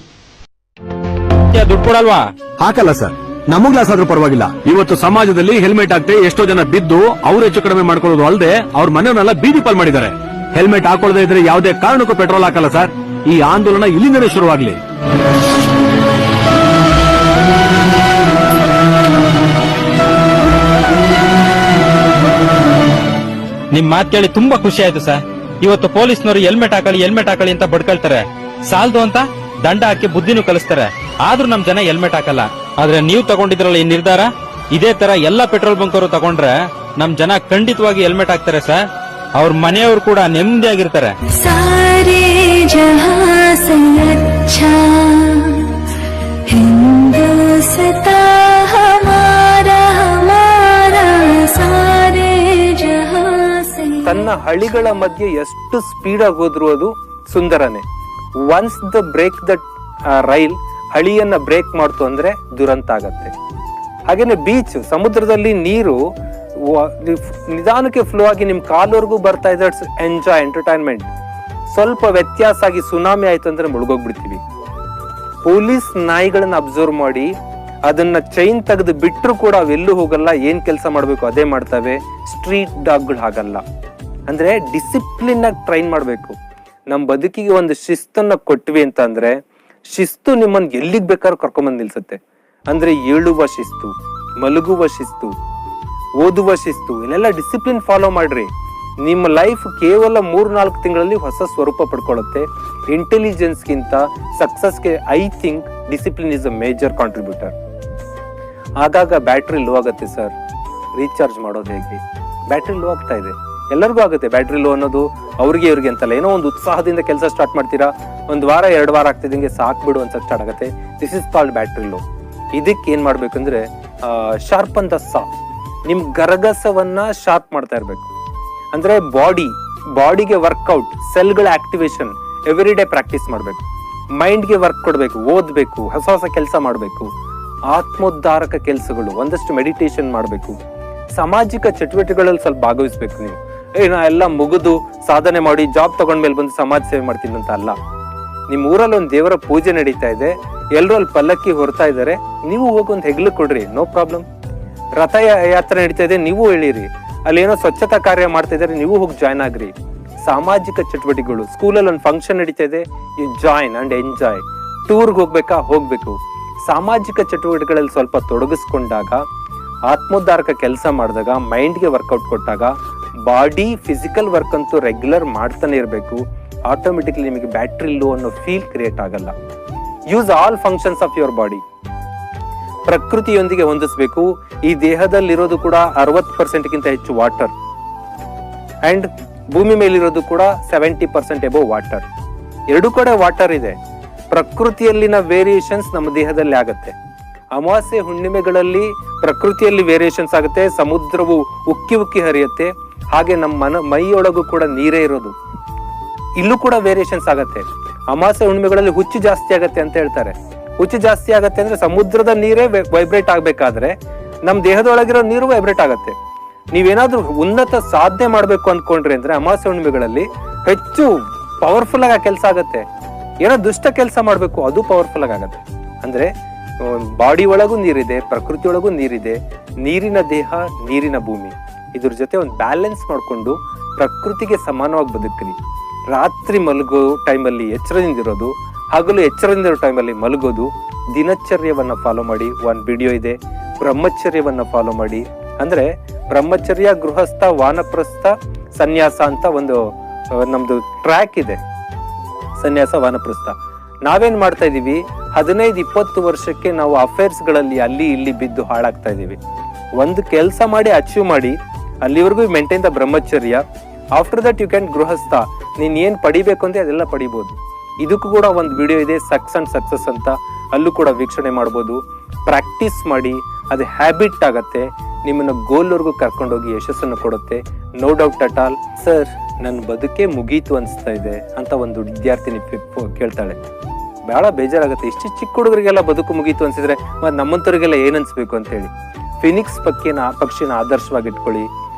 ದುಡ್ಡು ಕೊಡಲ್ವಾ? ಹಾಕಲ್ಲ ಸರ್, ನಮಗ್ ಲಾಸ್ ಆದ್ರೂ ಪರವಾಗಿಲ್ಲ. ಇವತ್ತು ಸಮಾಜದಲ್ಲಿ ಹೆಲ್ಮೆಟ್ ಹಾಕ್ದೆ ಎಷ್ಟೋ ಜನ ಬಿದ್ದು ಅವ್ರು ಹೆಚ್ಚು ಕಡಿಮೆ ಮಾಡ್ಕೊಳ್ಳೋದು ಅಲ್ಲದೆ ಅವ್ರ ಮನೆಯವನ್ನೆಲ್ಲ ಬೀದಿ ಪಾಲ್ ಮಾಡಿದ್ದಾರೆ. ಹೆಲ್ಮೆಟ್ ಹಾಕೊಳ್ಳದೆ ಇದ್ರೆ ಯಾವುದೇ ಕಾರಣಕ್ಕೂ ಪೆಟ್ರೋಲ್ ಹಾಕಲ್ಲ ಸರ್. ಈ ಆಂದೋಲನ ಇಲ್ಲಿಂದಲೇ ಶುರುವಾಗಲಿ. ನಿಮ್ ಮಾತು ಕೇಳಿ ತುಂಬಾ ಖುಷಿ ಆಯ್ತು ಸರ್. ಇವತ್ತು ಪೊಲೀಸ್ನವರು ಹೆಲ್ಮೆಟ್ ಹಾಕಳಿ ಅಂತ ಬಡ್ಕೊಳ್ತಾರೆ. ಸಾಲದು ಅಂತ ದಂಡ ಹಾಕಿ ಬುದ್ಧಿನೂ ಕಲಿಸ್ತಾರೆ. ಆದ್ರೂ ನಮ್ ಜನ ಹೆಲ್ಮೆಟ್ ಹಾಕಲ್ಲ. ಆದ್ರೆ ನೀವು ತಗೊಂಡಿದ್ರಲ್ಲ ಈ ನಿರ್ಧಾರ, ಇದೇ ತರ ಎಲ್ಲಾ ಪೆಟ್ರೋಲ್ ಬಂಕ್ ಅವರು ತಗೊಂಡ್ರೆ ನಮ್ ಜನ ಖಂಡಿತವಾಗಿ ಹೆಲ್ಮೆಟ್ ಹಾಕ್ತಾರೆ ಸರ್. ಅವ್ರ ಮನೆಯವರು ಕೂಡ ನೆಮ್ಮದಿಯಾಗಿರ್ತಾರೆ. ಸಾರೇ ಜಹಾಂ ಸೆ ಅಚ್ಚಾ ಹಿಂದೂಸ್ತಾನ್ ಹಮಾರಾ ಹಮಾರಾ ಸಾರೇ ಜಹಾಂ ಸೆ. ತನ್ನ ಹಳಿಗಳ ಮಧ್ಯೆ ಎಷ್ಟು ಸ್ಪೀಡ್ ಆಗಿ ಹೋದ್ರು ಅದು ಸುಂದರನೇ. Once the brake the rail ಹಳಿಯನ್ನ ಬ್ರೇಕ್ ಮಾಡ್ತು ಅಂದ್ರೆ ದುರಂತ ಆಗತ್ತೆ. ಹಾಗೇನೆ ಬೀಚ್, ಸಮುದ್ರದಲ್ಲಿ ನೀರು ನಿಧಾನಕ್ಕೆ ಫ್ಲೋ ಆಗಿ ನಿಮ್ ಕಾಲ್ವರೆಗೂ ಬರ್ತಾ ಇದೆ. It's enjoy, entertainment. ಸ್ವಲ್ಪ ವ್ಯತ್ಯಾಸ ಆಗಿ ಸುನಾಮಿ ಆಯ್ತು ಅಂದ್ರೆ ಮುಳುಗೋಗ್ಬಿಡ್ತೀವಿ. ಪೊಲೀಸ್ ನಾಯಿಗಳನ್ನ ಅಬ್ಸರ್ವ್ ಮಾಡಿ ಅದನ್ನ ಚೈನ್ ತೆಗೆದು ಬಿಟ್ರು ಕೂಡ ಅವೆಲ್ಲೂ ಹೋಗಲ್ಲ. ಏನ್ ಕೆಲಸ ಮಾಡ್ಬೇಕು ಅದೇ ಮಾಡ್ತವೆ. ಸ್ಟ್ರೀಟ್ ಡಾಗ್ಗಳು ಹಾಗಲ್ಲ. ಅಂದ್ರೆ ಡಿಸಿಪ್ಲಿನ್ ಆಗಿ ಟ್ರೈನ್ ಮಾಡ್ಬೇಕು. ನಮ್ ಬದುಕಿಗೆ ಒಂದು ಶಿಸ್ತನ್ನ ಕೊಟ್ವಿ ಅಂತ ಅಂದ್ರೆ ಶಿಸ್ತು ನಿಮ್ಮನ್ನ ಎಲ್ಲಿಗ್ ಬೇಕಾದ್ರೂ ಕರ್ಕೊಂಬಂದ್ ನಿಲ್ಸುತ್ತೆ. ಅಂದ್ರೆ ಏಳುವ ಶಿಸ್ತು, ಮಲಗುವ ಶಿಸ್ತು, ಓದುವ ಶಿಸ್ತು, ಇಲ್ಲೆಲ್ಲ ಡಿಸಿಪ್ಲಿನ್ ಫಾಲೋ ಮಾಡ್ರಿ. ನಿಮ್ಮ ಲೈಫ್ ಕೇವಲ 3-4 ತಿಂಗಳಲ್ಲಿ ಹೊಸ ಸ್ವರೂಪ ಪಡ್ಕೊಳ್ಳುತ್ತೆ. ಇಂಟೆಲಿಜೆನ್ಸ್ ಗಿಂತ ಸಕ್ಸಸ್ಗೆ I think discipline is a major contributor. ಆಗಾಗ ಬ್ಯಾಟ್ರಿ ಲೋ ಆಗುತ್ತೆ ಸರ್, ರೀಚಾರ್ಜ್ ಮಾಡೋದು ಹೇಗೆ? ಬ್ಯಾಟ್ರಿ ಲೋ ಆಗ್ತಾ ಇದೆ, ಎಲ್ಲರಿಗೂ ಆಗುತ್ತೆ ಬ್ಯಾಟ್ರಿ ಲೋ ಅನ್ನೋದು. ಅವ್ರಿಗೆ ಇವ್ರಿಗೆ ಅಂತಲ್ಲ, ಏನೋ ಒಂದು ಉತ್ಸಾಹದಿಂದ ಕೆಲಸ ಸ್ಟಾರ್ಟ್ ಮಾಡ್ತೀರಾ, 1 ವಾರ 2 ವಾರ ಆಗ್ತಿದ್ದಂಗೆ ಸಾಕ್ಬಿಡು ಅಂತ ಸ್ಟಾರ್ಟ್ ಆಗುತ್ತೆ. This is called battery low. ಇದಕ್ಕೆ ಏನ್ ಮಾಡ್ಬೇಕಂದ್ರೆ ಶಾರ್ಪ್ ಅಂತ ನಿಮ್ ಗರಗಸವನ್ನ ಶಾರ್ಪ್ ಮಾಡ್ತಾ ಇರ್ಬೇಕು. ಅಂದ್ರೆ ಬಾಡಿಗೆ ವರ್ಕ್ಔಟ್, ಸೆಲ್ಗಳ ಆಕ್ಟಿವೇಶನ್ ಎವ್ರಿ ಡೇ ಪ್ರಾಕ್ಟೀಸ್ ಮಾಡ್ಬೇಕು. ಮೈಂಡ್ಗೆ ವರ್ಕ್ ಕೊಡ್ಬೇಕು, ಓದ್ಬೇಕು, ಹೊಸ ಹೊಸ ಕೆಲಸ ಮಾಡ್ಬೇಕು, ಆತ್ಮೋದ್ಧಾರಕ ಕೆಲಸಗಳು, ಒಂದಷ್ಟು ಮೆಡಿಟೇಷನ್ ಮಾಡ್ಬೇಕು, ಸಾಮಾಜಿಕ ಚಟುವಟಿಕೆಗಳಲ್ಲಿ ಸ್ವಲ್ಪ ಭಾಗವಹಿಸ್ಬೇಕು. ನೀವು ನಾ ಎಲ್ಲ ಮುಗಿದು ಸಾಧನೆ ಮಾಡಿ ಜಾಬ್ ತಗೊಂಡ್ಮೇಲೆ ಬಂದು ಸಮಾಜ ಸೇವೆ ಮಾಡ್ತೀನಿ ಅಂತ ಅಲ್ಲ. ನಿಮ್ ಊರಲ್ಲಿ ಒಂದು ದೇವರ ಪೂಜೆ ನಡೀತಾ ಇದೆ, ಎಲ್ಲರೂ ಅಲ್ಲಿ ಪಲ್ಲಕ್ಕಿ ಹೊರ್ತಾ ಇದಾರೆ, ನೀವು ಹೋಗಿ ಒಂದು ಹೆಗ್ಲು ಕೊಡ್ರಿ, ನೋ ಪ್ರಾಬ್ಲಮ್. ರಥ ಯಾತ್ರೆ ನಡೀತಾ ಇದೆ, ನೀವು ಹೇಳಿರಿ. ಅಲ್ಲಿ ಏನೋ ಸ್ವಚ್ಛತಾ ಕಾರ್ಯ ಮಾಡ್ತಾ ಇದಾರೆ, ನೀವು ಹೋಗಿ ಜಾಯ್ನ್ ಆಗ್ರಿ. ಸಾಮಾಜಿಕ ಚಟುವಟಿಕೆಗಳು, ಸ್ಕೂಲಲ್ಲಿ ಒಂದು ಫಂಕ್ಷನ್ ನಡೀತಾ ಇದೆ, ಯು ಜಾಯ್ನ್ ಅಂಡ್ ಎಂಜಾಯ್. ಟೂರ್ಗೆ ಹೋಗ್ಬೇಕು. ಸಾಮಾಜಿಕ ಚಟುವಟಿಕೆಗಳಲ್ಲಿ ಸ್ವಲ್ಪ ತೊಡಗಿಸ್ಕೊಂಡಾಗ, ಆತ್ಮೋದ್ಧಾರಕ ಕೆಲಸ ಮಾಡಿದಾಗ, ಮೈಂಡ್ಗೆ ವರ್ಕೌಟ್ ಕೊಟ್ಟಾಗ, ಬಾಡಿ ಫಿಸಿಕಲ್ ವರ್ಕ್ ಅಂತೂ ರೆಗ್ಯುಲರ್ ಮಾಡ್ತಾನೆ ಇರಬೇಕು. ಆಟೋಮೆಟಿಕ್ಲಿ ನಿಮಗೆ ಬ್ಯಾಟ್ರಿ ಲೋ ಅನ್ನೋ ಫೀಲ್ ಕ್ರಿಯೇಟ್ ಆಗಲ್ಲ. Use all functions of your body. ಪ್ರಕೃತಿಯೊಂದಿಗೆ ಹೊಂದಿಸಬೇಕು. ಈ ದೇಹದಲ್ಲಿರೋದು ಕೂಡ 60% ಹೆಚ್ಚು ವಾಟರ್ ಅಂಡ್ ಭೂಮಿ ಮೇಲಿರೋದು ಕೂಡ 70% ಎಬೋ ವಾಟರ್. ಎರಡು ಕಡೆ ವಾಟರ್ ಇದೆ. ಪ್ರಕೃತಿಯಲ್ಲಿನ ವೇರಿಯೇಷನ್ಸ್ ನಮ್ಮ ದೇಹದಲ್ಲಿ ಆಗುತ್ತೆ. ಅಮಾವಾಸ್ಯೆ ಹುಣ್ಣಿಮೆಗಳಲ್ಲಿ ಪ್ರಕೃತಿಯಲ್ಲಿ ವೇರಿಯೇಷನ್ಸ್ ಆಗುತ್ತೆ. ಸಮುದ್ರವು ಉಕ್ಕಿ ಹರಿಯುತ್ತೆ. ಹಾಗೆ ನಮ್ಮ ಮೈಯೊಳಗೂ ಕೂಡ ನೀರೇ ಇರೋದು. ಇಲ್ಲೂ ಕೂಡ ವೇರಿಯೇಷನ್ಸ್ ಆಗತ್ತೆ. ಅಮಾವಾಸ್ಯೆ ಹುಣ್ಣಿಮೆಗಳಲ್ಲಿ ಹುಚ್ಚು ಜಾಸ್ತಿ ಆಗತ್ತೆ ಅಂತ ಹೇಳ್ತಾರೆ. ಹುಚ್ಚು ಜಾಸ್ತಿ ಆಗತ್ತೆ ಅಂದ್ರೆ ಸಮುದ್ರದ ನೀರೇ ವೈಬ್ರೇಟ್ ಆಗ್ಬೇಕಾದ್ರೆ ನಮ್ಮ ದೇಹದೊಳಗಿರೋ ನೀರು ವೈಬ್ರೇಟ್ ಆಗುತ್ತೆ. ನೀವೇನಾದ್ರೂ ಉನ್ನತ ಸಾಧನೆ ಮಾಡ್ಬೇಕು ಅಂದ್ಕೊಂಡ್ರಿ ಅಂದ್ರೆ ಅಮಾವಾಸ್ಯೆ ಹುಣ್ಣಿಮೆಗಳಲ್ಲಿ ಹೆಚ್ಚು ಪವರ್ಫುಲ್ ಆಗಿ ಕೆಲಸ ಆಗತ್ತೆ. ಏನೋ ದುಷ್ಟ ಕೆಲಸ ಮಾಡ್ಬೇಕು, ಅದು ಪವರ್ಫುಲ್ ಆಗತ್ತೆ. ಅಂದ್ರೆ ಬಾಡಿ ಒಳಗೂ ನೀರಿದೆ, ಪ್ರಕೃತಿ ಒಳಗೂ ನೀರಿದೆ. ನೀರಿನ ದೇಹ, ನೀರಿನ ಭೂಮಿ, ಇದ್ರ ಜೊತೆ ಒಂದು ಬ್ಯಾಲೆನ್ಸ್ ಮಾಡ್ಕೊಂಡು ಪ್ರಕೃತಿಗೆ ಸಮಾನವಾಗಿ ಬದುಕಲಿ. ರಾತ್ರಿ ಮಲಗೋ ಟೈಮಲ್ಲಿ ಎಚ್ಚರದಿಂದಿರೋದು, ಹಗಲು ಎಚ್ಚರದಿಂದಿರೋ ಟೈಮಲ್ಲಿ ಮಲಗೋದು, ದಿನಚರ್ಯವನ್ನ ಫಾಲೋ ಮಾಡಿ. ಒಂದು ವಿಡಿಯೋ ಇದೆ, ಬ್ರಹ್ಮಚರ್ಯವನ್ನ ಫಾಲೋ ಮಾಡಿ. ಅಂದ್ರೆ ಬ್ರಹ್ಮಚರ್ಯ, ಗೃಹಸ್ಥ, ವಾನಪ್ರಸ್ಥ, ಸನ್ಯಾಸ ಅಂತ ಒಂದು ನಮ್ದು ಟ್ರ್ಯಾಕ್ ಇದೆ. ಸನ್ಯಾಸ, ವಾನಪ್ರಸ್ಥ. ನಾವೇನ್ ಮಾಡ್ತಾ ಇದೀವಿ, 15-20 ವರ್ಷಕ್ಕೆ ನಾವು ಅಫೇರ್ಸ್ ಗಳಲ್ಲಿ ಅಲ್ಲಿ ಇಲ್ಲಿ ಬಿದ್ದು ಹಾಳಾಗ್ತಾ ಇದೀವಿ. ಒಂದು ಕೆಲಸ ಮಾಡಿ ಅಚೀವ್ ಮಾಡಿ, ಅಲ್ಲಿವರೆಗೂ ಮೇಂಟೈನ್ ದ ಬ್ರಹ್ಮಚರ್ಯ. ಆಫ್ಟರ್ ದಟ್ ಯು ಕ್ಯಾನ್ ಗೃಹಸ್ಥ. ನೀನ್ ಏನ್ ಪಡಿಬೇಕು ಅಂದ್ರೆ ಅದೆಲ್ಲ ಪಡಿಬಹುದು. ಇದಕ್ಕೂ ಕೂಡ ಒಂದು ವಿಡಿಯೋ ಇದೆ, ಸಕ್ಸ್ ಅಂಡ್ ಸಕ್ಸಸ್ ಅಂತ, ಅಲ್ಲೂ ಕೂಡ ವೀಕ್ಷಣೆ ಮಾಡ್ಬೋದು. ಪ್ರಾಕ್ಟೀಸ್ ಮಾಡಿ, ಅದು ಹ್ಯಾಬಿಟ್ ಆಗತ್ತೆ, ನಿಮ್ಮನ್ನ ಗೋಲ್ವರೆಗೂ ಕರ್ಕೊಂಡೋಗಿ ಯಶಸ್ಸನ್ನು ಕೊಡುತ್ತೆ. No doubt at all. Sir, ನನ್ನ ಬದುಕೆ ಮುಗೀತು ಅನಿಸ್ತಾ ಇದೆ ಅಂತ ಒಂದು ವಿದ್ಯಾರ್ಥಿನಿ ಕೇಳ್ತಾಳೆ. ಬಹಳ ಬೇಜಾರಾಗುತ್ತೆ. ಇಷ್ಟು ಚಿಕ್ಕ ಹುಡುಗರಿಗೆಲ್ಲ ಬದುಕು ಮುಗೀತು ಅನ್ಸಿದ್ರೆ ಮತ್ತೆ ನಮ್ಮಂತವ್ರಿಗೆಲ್ಲ ಏನ್ ಅನ್ಸ್ಬೇಕು ಅಂತ ಹೇಳಿ. ಫಿನಿಕ್ಸ್ ಪಕ್ಷಿನ ಆದರ್ಶವಾಗಿ ಇಟ್ಕೊಳ್ಳಿ.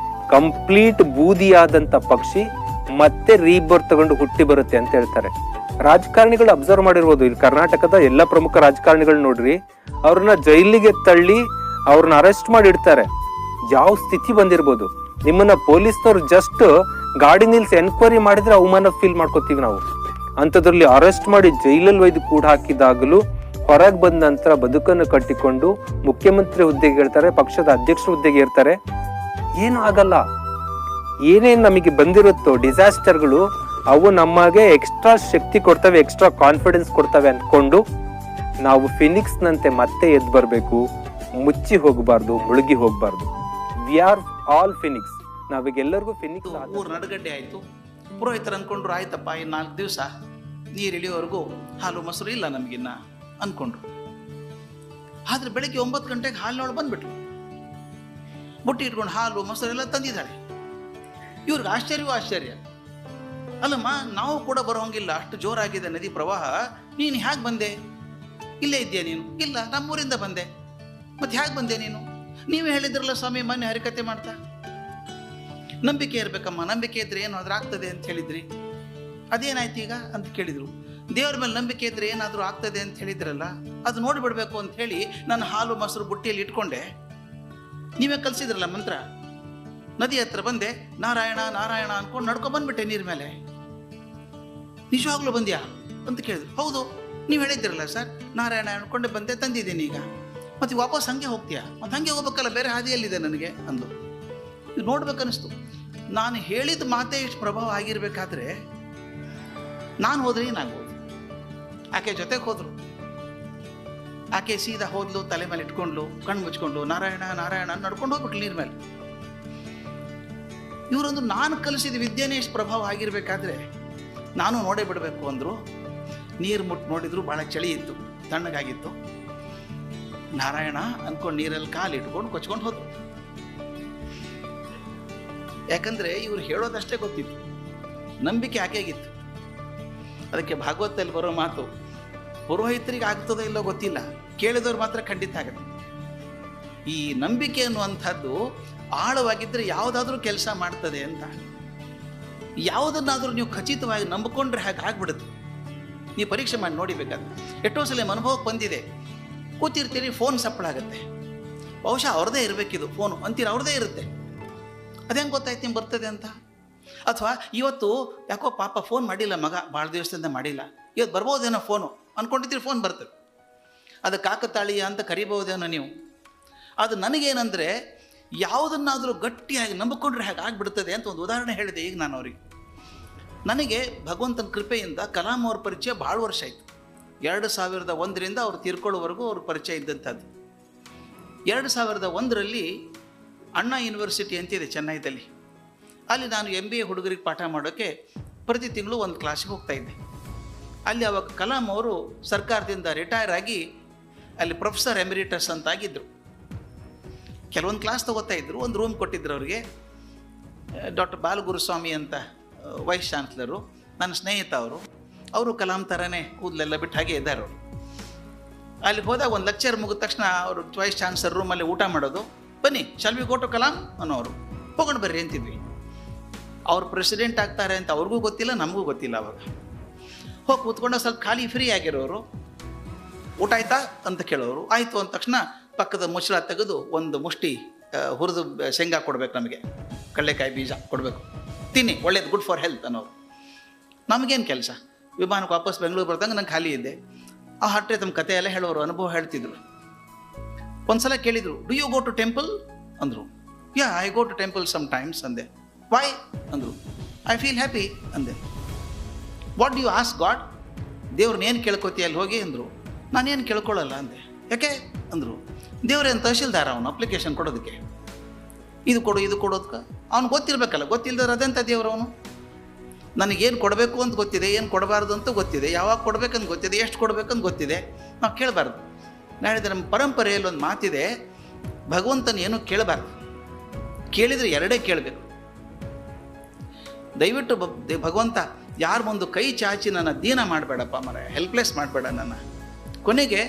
ಕಂಪ್ಲೀಟ್ ಬೂದಿಯಾದಂತ ಪಕ್ಷಿ ಮತ್ತೆ ರೀಬರ್ತ್ ತಗೊಂಡು ಹುಟ್ಟಿ ಬರುತ್ತೆ ಅಂತ ಹೇಳ್ತಾರೆ. ರಾಜಕಾರಣಿಗಳು ಅಬ್ಸರ್ವ್ ಮಾಡಿರ್ಬೋದು. ಇಲ್ಲಿ ಕರ್ನಾಟಕದ ಎಲ್ಲ ಪ್ರಮುಖ ರಾಜಕಾರಣಿಗಳು ನೋಡ್ರಿ, ಅವ್ರನ್ನ ಜೈಲಿಗೆ ತಳ್ಳಿ ಅವ್ರನ್ನ ಅರೆಸ್ಟ್ ಮಾಡಿ ಇಡ್ತಾರೆ. ಯಾವ ಸ್ಥಿತಿ ಬಂದಿರ್ಬೋದು. ನಿಮ್ಮನ್ನ ಪೊಲೀಸ್ನವ್ರು ಜಸ್ಟ್ ಗಾಡಿ ನಿಲ್ಸಿ ಎನ್ಕ್ವೈರಿ ಮಾಡಿದ್ರೆ ಅವಮಾನ ಫೀಲ್ ಮಾಡ್ಕೋತೀವಿ ನಾವು. ಅಂಥದ್ರಲ್ಲಿ ಅರೆಸ್ಟ್ ಮಾಡಿ ಜೈಲಲ್ಲಿ ಒಯ್ದು ಕೂಡ ಹಾಕಿದಾಗಲೂ ಹೊರಗೆ ಬಂದ ನಂತರ ಬದುಕನ್ನು ಕಟ್ಟಿಕೊಂಡು ಮುಖ್ಯಮಂತ್ರಿ ಹುದ್ದೆಗೆ ಇರ್ತಾರೆ, ಪಕ್ಷದ ಅಧ್ಯಕ್ಷ ಹುದ್ದೆಗೆ ಇರ್ತಾರೆ. ಏನು ಆಗಲ್ಲ. ಏನೇನು ನಮಗೆ ಬಂದಿರುತ್ತೋ ಡಿಸಾಸ್ಟರ್ಗಳು, ಅವು ನಮಗೆ ಎಕ್ಸ್ಟ್ರಾ ಶಕ್ತಿ ಕೊಡ್ತವೆ, ಎಕ್ಸ್ಟ್ರಾ ಕಾನ್ಫಿಡೆನ್ಸ್ ಕೊಡ್ತವೆ ಅಂದ್ಕೊಂಡು ನಾವು ಫಿನಿಕ್ಸ್ ನಂತೆ ಮತ್ತೆ ಎದ್ದು ಬರಬೇಕು. ಮುಚ್ಚಿ ಹೋಗಬಾರ್ದು, ಮುಳುಗಿ ಹೋಗಬಾರ್ದು. We are all phoenix. ನಾವೀಗೆಲ್ಲರಿಗೂ ಫಿನಿಕ್ಸ್. ಊರು ನಡುಗಡ್ಡೆ ಆಯಿತು. ಪುರೋಹಿತರು ಅಂದ್ಕೊಂಡ್ರು, ಆಯ್ತಪ್ಪ ಇನ್ನು 4 ದಿವಸ ನೀರು ಇಳಿಯೋವರೆಗೂ ಹಾಲು ಮೊಸರು ಇಲ್ಲ ನಮಗಿನ್ನ ಅಂದ್ಕೊಂಡ್ರು. ಆದ್ರೆ ಬೆಳಿಗ್ಗೆ 9 ಗಂಟೆಗೆ ಹಾಲಿನೊಳಗೆ ಬಂದ್ಬಿಟ್ರು. ಬುಟ್ಟಿ ಇಟ್ಕೊಂಡು ಹಾಲು ಮೊಸರು ಎಲ್ಲ ತಂದಿದ್ದಾಳೆ. ಇವ್ರಿಗೆ ಆಶ್ಚರ್ಯವೂ ಆಶ್ಚರ್ಯ. ಅಲ್ಲಮ್ಮ, ನಾವು ಕೂಡ ಬರೋಂಗಿಲ್ಲ, ಅಷ್ಟು ಜೋರಾಗಿದೆ ನದಿ ಪ್ರವಾಹ, ನೀನು ಹೇಗೆ ಬಂದೆ? ಇಲ್ಲೇ ಇದೆಯಾ ನೀನು? ಇಲ್ಲ, ನಮ್ಮೂರಿಂದ ಬಂದೆ. ಮತ್ತೆ ಹೇಗೆ ಬಂದೆ ನೀನು? ನೀವೇ ಹೇಳಿದ್ರಲ್ಲ ಸ್ವಾಮಿ ಮೊನ್ನೆ ಹರಿಕತೆ ಮಾಡ್ತಾ. ನಂಬಿಕೆ ಇರ್ಬೇಕಮ್ಮ, ನಂಬಿಕೆ ಇದ್ರೆ ಏನು ಆದ್ರೂ ಆಗ್ತದೆ ಅಂತ ಹೇಳಿದ್ರಿ, ಅದೇನಾಯ್ತು ಈಗ ಅಂತ ಕೇಳಿದ್ರು. ದೇವ್ರ ಮೇಲೆ ನಂಬಿಕೆ ಇದ್ರೆ ಏನಾದರೂ ಆಗ್ತದೆ ಅಂತ ಹೇಳಿದ್ರಲ್ಲ, ಅದು ನೋಡಿಬಿಡ್ಬೇಕು ಅಂತ ಹೇಳಿ ನಾನು ಹಾಲು ಮೊಸರು ಬುಟ್ಟಿಯಲ್ಲಿ ಇಟ್ಕೊಂಡೆ. ನೀವೇ ಕಲಿಸಿದ್ರಲ್ಲ ಮಂತ್ರ. ನದಿ ಹತ್ರ ಬಂದೆ, ನಾರಾಯಣ ನಾರಾಯಣ ಅನ್ಕೊಂಡು ನಡ್ಕೊಂಡು ಬಂದ್ಬಿಟ್ಟೆ ನೀರ್ ಮೇಲೆ. ನಿಜವಾಗ್ಲೂ ಬಂದ್ಯಾ ಅಂತ ಕೇಳಿದ್ರು. ಹೌದು, ನೀವು ಹೇಳಿದ್ರಲ್ಲ ಸರ್, ನಾರಾಯಣ ಅನ್ಕೊಂಡೆ ಬಂದೆ, ತಂದಿದ್ದೀನಿ ಈಗ. ಮತ್ತೆ ವಾಪಸ್ ಹಂಗೆ ಹೋಗ್ತೀಯಾ? ಮತ್ತೆ ಹಂಗೆ ಹೋಗ್ಬೇಕಲ್ಲ, ಬೇರೆ ಹಾದಿಯಲ್ಲಿದೆ ನನಗೆ ಅಂದು. ಇದು ನೋಡ್ಬೇಕನ್ನಿಸ್ತು. ನಾನು ಹೇಳಿದ ಮಾತೇ ಇಷ್ಟು ಪ್ರಭಾವ ಆಗಿರ್ಬೇಕಾದ್ರೆ ನಾನು ಹೋದ್ರೆ ಏನಾಗ್ಬೋದು? ಆಕೆ ಜೊತೆಗೆ ಹೋದ್ರು. ಆಕೆ ಸೀದಾ ಹೋದ್ಲು, ತಲೆ ಮೇಲೆ ಇಟ್ಕೊಂಡ್ಲು, ಕಣ್ಣು ಮುಚ್ಕೊಂಡು ನಾರಾಯಣ ನಾರಾಯಣ ನಡ್ಕೊಂಡು ಹೋಗ್ಬಿಟ್ಲು ನೀರ್ ಮೇಲೆ. ಇವರೊಂದು ನಾನು ಕಲಿಸಿದ ವಿದ್ಯೆನೇ ಇಷ್ಟು ಪ್ರಭಾವ ಆಗಿರ್ಬೇಕಾದ್ರೆ ನಾನು ನೋಡೇ ಬಿಡಬೇಕು ಅಂದ್ರು. ನೀರು ಮುಟ್ಟು ನೋಡಿದ್ರು, ಭಾಳ ಚಳಿ ಇತ್ತು, ತಣ್ಣಗಾಗಿತ್ತು. ನಾರಾಯಣ ಅನ್ಕೊಂಡು ನೀರಲ್ಲಿ ಕಾಲು ಇಟ್ಕೊಂಡು ಕೊಚ್ಕೊಂಡು ಹೋದ್ರು. ಯಾಕಂದ್ರೆ ಇವ್ರು ಹೇಳೋದಷ್ಟೇ ಗೊತ್ತಿತ್ತು, ನಂಬಿಕೆ ಆಕೆಗಿತ್ತು. ಅದಕ್ಕೆ ಭಾಗವತದಲ್ಲಿ ಬರೋ ಮಾತು, ಪುರೋಹಿತರಿಗೆ ಆಗ್ತದೋ ಇಲ್ಲೋ ಗೊತ್ತಿಲ್ಲ, ಕೇಳಿದವ್ರು ಮಾತ್ರ ಖಂಡಿತ ಆಗುತ್ತೆ. ಈ ನಂಬಿಕೆ ಅನ್ನುವಂಥದ್ದು ಆಳವಾಗಿದ್ದರೆ ಯಾವುದಾದ್ರೂ ಕೆಲಸ ಮಾಡ್ತದೆ ಅಂತ. ಯಾವುದನ್ನಾದ್ರೂ ನೀವು ಖಚಿತವಾಗಿ ನಂಬಿಕೊಂಡ್ರೆ ಹಾಗೆ ಆಗ್ಬಿಡುತ್ತೆ. ನೀವು ಪರೀಕ್ಷೆ ಮಾಡಿ ನೋಡಿಬೇಕಾದ್ರೆ ಎಷ್ಟೋ ಸಲ ಅನುಭವಕ್ಕೆ ಬಂದಿದೆ. ಕೂತಿರ್ತೀರಿ, ಫೋನ್ ಸಪ್ಪಳಾಗತ್ತೆ. ಬಹುಶಃ ಅವ್ರದ್ದೇ ಇರಬೇಕಿದು ಫೋನು ಅಂತೀರ, ಅವ್ರದ್ದೇ ಇರುತ್ತೆ. ಅದೇಂಗೆ ಗೊತ್ತಾಯ್ತು ನಿಮ್ಗೆ ಬರ್ತದೆ ಅಂತ? ಅಥವಾ ಇವತ್ತು ಯಾಕೋ ಪಾಪ ಫೋನ್ ಮಾಡಿಲ್ಲ ಮಗ, ಭಾಳ ದಿವಸದಿಂದ ಮಾಡಿಲ್ಲ, ಇವತ್ತು ಬರ್ಬೋದೇನೋ ಫೋನು ಅಂದ್ಕೊಂಡಿದ್ದೀರಿ, ಫೋನ್ ಬರ್ತದೆ. ಅದು ಕಾಕತಾಳೀಯ ಅಂತ ಕರಿಬಹುದೇನೋ ನೀವು. ಅದು ನನಗೇನಂದರೆ, ಯಾವುದನ್ನಾದರೂ ಗಟ್ಟಿಯಾಗಿ ನಂಬಿಕೊಂಡ್ರೆ ಹಾಗೆ ಆಗಿಬಿಡ್ತದೆ ಅಂತ ಒಂದು ಉದಾಹರಣೆ ಹೇಳಿದೆ ಈಗ ನಾನು ಅವರಿಗೆ. ನನಗೆ ಭಗವಂತನ ಕೃಪೆಯಿಂದ ಕಲಾಂ ಅವ್ರ ಪರಿಚಯ ಭಾಳ ವರ್ಷ ಆಯಿತು. 2001ರಿಂದ ಅವ್ರು ತೀರ್ಕೊಳ್ಳೋವರೆಗೂ ಅವ್ರ ಪರಿಚಯ ಇದ್ದಂಥದ್ದು. 2001ರಲ್ಲಿ ಅಣ್ಣಾ ಯೂನಿವರ್ಸಿಟಿ ಅಂತಿದೆ ಚೆನ್ನೈದಲ್ಲಿ. ಅಲ್ಲಿ ನಾನು MBA ಹುಡುಗರಿಗೆ ಪಾಠ ಮಾಡೋಕ್ಕೆ ಪ್ರತಿ ತಿಂಗಳು ಒಂದು ಕ್ಲಾಸಿಗೆ ಹೋಗ್ತಾಯಿದ್ದೆ. ಅಲ್ಲಿ ಅವಾಗ ಕಲಾಂ ಅವರು ಸರ್ಕಾರದಿಂದ ರಿಟೈರ್ ಆಗಿ ಅಲ್ಲಿ ಪ್ರೊಫೆಸರ್ ಎಮಿರಿಟಸ್ ಅಂತ ಆಗಿದ್ದರು. ಕೆಲವೊಂದು ಕ್ಲಾಸ್ ತೊಗೋತಾ ಇದ್ದರು. ಒಂದು ರೂಮ್ ಕೊಟ್ಟಿದ್ರು ಅವರಿಗೆ. ಡಾಕ್ಟರ್ ಬಾಲಗುರುಸ್ವಾಮಿ ಅಂತ ವೈಸ್ ಚಾನ್ಸಲರು, ನನ್ನ ಸ್ನೇಹಿತ ಅವರು ಕಲಾಂ ಥರನೇ ಕೂದಲೆಲ್ಲ ಬಿಟ್ಟು ಹಾಗೆ ಇದ್ದಾರೆ ಅವರು. ಅಲ್ಲಿಗೆ ಹೋದಾಗ ಒಂದು ಲೆಕ್ಚರ್ ಮುಗಿದ ತಕ್ಷಣ ಅವರು ವೈಸ್ ಚಾನ್ಸಲರ್ ರೂಮಲ್ಲಿ ಊಟ ಮಾಡೋದು, ಬನ್ನಿ shall we go to Kalam ಅನ್ನೋರು, ಹೋಗೋಣ ಬರ್ರಿ ಅಂತಿದ್ವಿ. ಅವ್ರು ಪ್ರೆಸಿಡೆಂಟ್ ಆಗ್ತಾರೆ ಅಂತ ಅವ್ರಿಗೂ ಗೊತ್ತಿಲ್ಲ, ನಮಗೂ ಗೊತ್ತಿಲ್ಲ. ಅವಾಗ ಹೋಗಿ ಕೂತ್ಕೊಂಡು ಸ್ವಲ್ಪ ಖಾಲಿ ಫ್ರೀ ಆಗಿರೋರು, ಊಟ ಆಯ್ತಾ ಅಂತ ಕೇಳೋರು. ಆಯಿತು ಅಂದ ತಕ್ಷಣ ಪಕ್ಕದ ಮುಚ್ಚಳ ತೆಗೆದು ಒಂದು ಮುಷ್ಟಿ ಹುರಿದು ಶೇಂಗಾ ಕೊಡ್ಬೇಕು, ನಮಗೆ ಕಡಲೆಕಾಯಿ ಬೀಜ ಕೊಡಬೇಕು, ತಿನ್ನಿ ಒಳ್ಳೇದು, ಗುಡ್ ಫಾರ್ ಹೆಲ್ತ್ ಅನ್ನೋರು. ನಮಗೇನು ಕೆಲಸ, ವಿಮಾನಕ್ಕೆ ವಾಪಸ್ ಬೆಂಗಳೂರು ಬರ್ದಂಗೆ ನಂಗೆ ಖಾಲಿ ಇದ್ದೆ. ಆ ಹಟ್ಟೆ ತಮ್ಮ ಕತೆ ಎಲ್ಲ ಹೇಳೋರು, ಅನುಭವ ಹೇಳ್ತಿದ್ರು. ಒಂದ್ಸಲ ಕೇಳಿದರು, do you go to temple ಅಂದರು. Yeah, I go to temple some times ಅಂದೆ. ವೈ ಅಂದರು. ಐ ಫೀಲ್ ಹ್ಯಾಪಿ ಅಂದೆ. What do you ask God, ದೇವ್ರನ್ನ ಏನು ಕೇಳ್ಕೊತೀಯ ಅಲ್ಲಿ ಹೋಗಿ ಅಂದರು. ನಾನೇನು ಕೇಳ್ಕೊಳ್ಳಲ್ಲ ಅಂದೆ. ಯಾಕೆ ಅಂದರು. ದೇವ್ರೇನು ತಹಶೀಲ್ದಾರ ಅವನು ಅಪ್ಲಿಕೇಶನ್ ಕೊಡೋದಕ್ಕೆ, ಇದು ಕೊಡು ಇದು ಕೊಡೋದಕ್ಕೆ ಅವ್ನು ಗೊತ್ತಿರಬೇಕಲ್ಲ, ಗೊತ್ತಿಲ್ಲದ್ರೆ ಅದೆಂಥ ದೇವ್ರು ಅವನು. ನನಗೇನು ಕೊಡಬೇಕು ಅಂತ ಗೊತ್ತಿದೆ, ಏನು ಕೊಡಬಾರ್ದು ಅಂತ ಗೊತ್ತಿದೆ, ಯಾವಾಗ ಕೊಡಬೇಕಂತ ಗೊತ್ತಿದೆ, ಎಷ್ಟು ಕೊಡಬೇಕಂತ ಗೊತ್ತಿದೆ, ನಾವು ಕೇಳಬಾರ್ದು. ನಾಳಿದ್ರೆ ನಮ್ಮ ಪರಂಪರೆಯಲ್ಲಿ ಒಂದು ಮಾತಿದೆ, ಭಗವಂತನ ಏನು ಕೇಳಬಾರ್ದು, ಕೇಳಿದರೆ ಎರಡೇ ಕೇಳಬೇಕು. ದಯವಿಟ್ಟು ಭಗವಂತ ಯಾರ ಮುಂದೆ ಕೈ ಚಾಚಿ ನನ್ನ ದೀನ ಮಾಡಬೇಡಪ್ಪ ಮರ, ಹೆಲ್ಪ್ಲೆಸ್ ಮಾಡಬೇಡ ನನ್ನ. ಕೊನೆಗೆ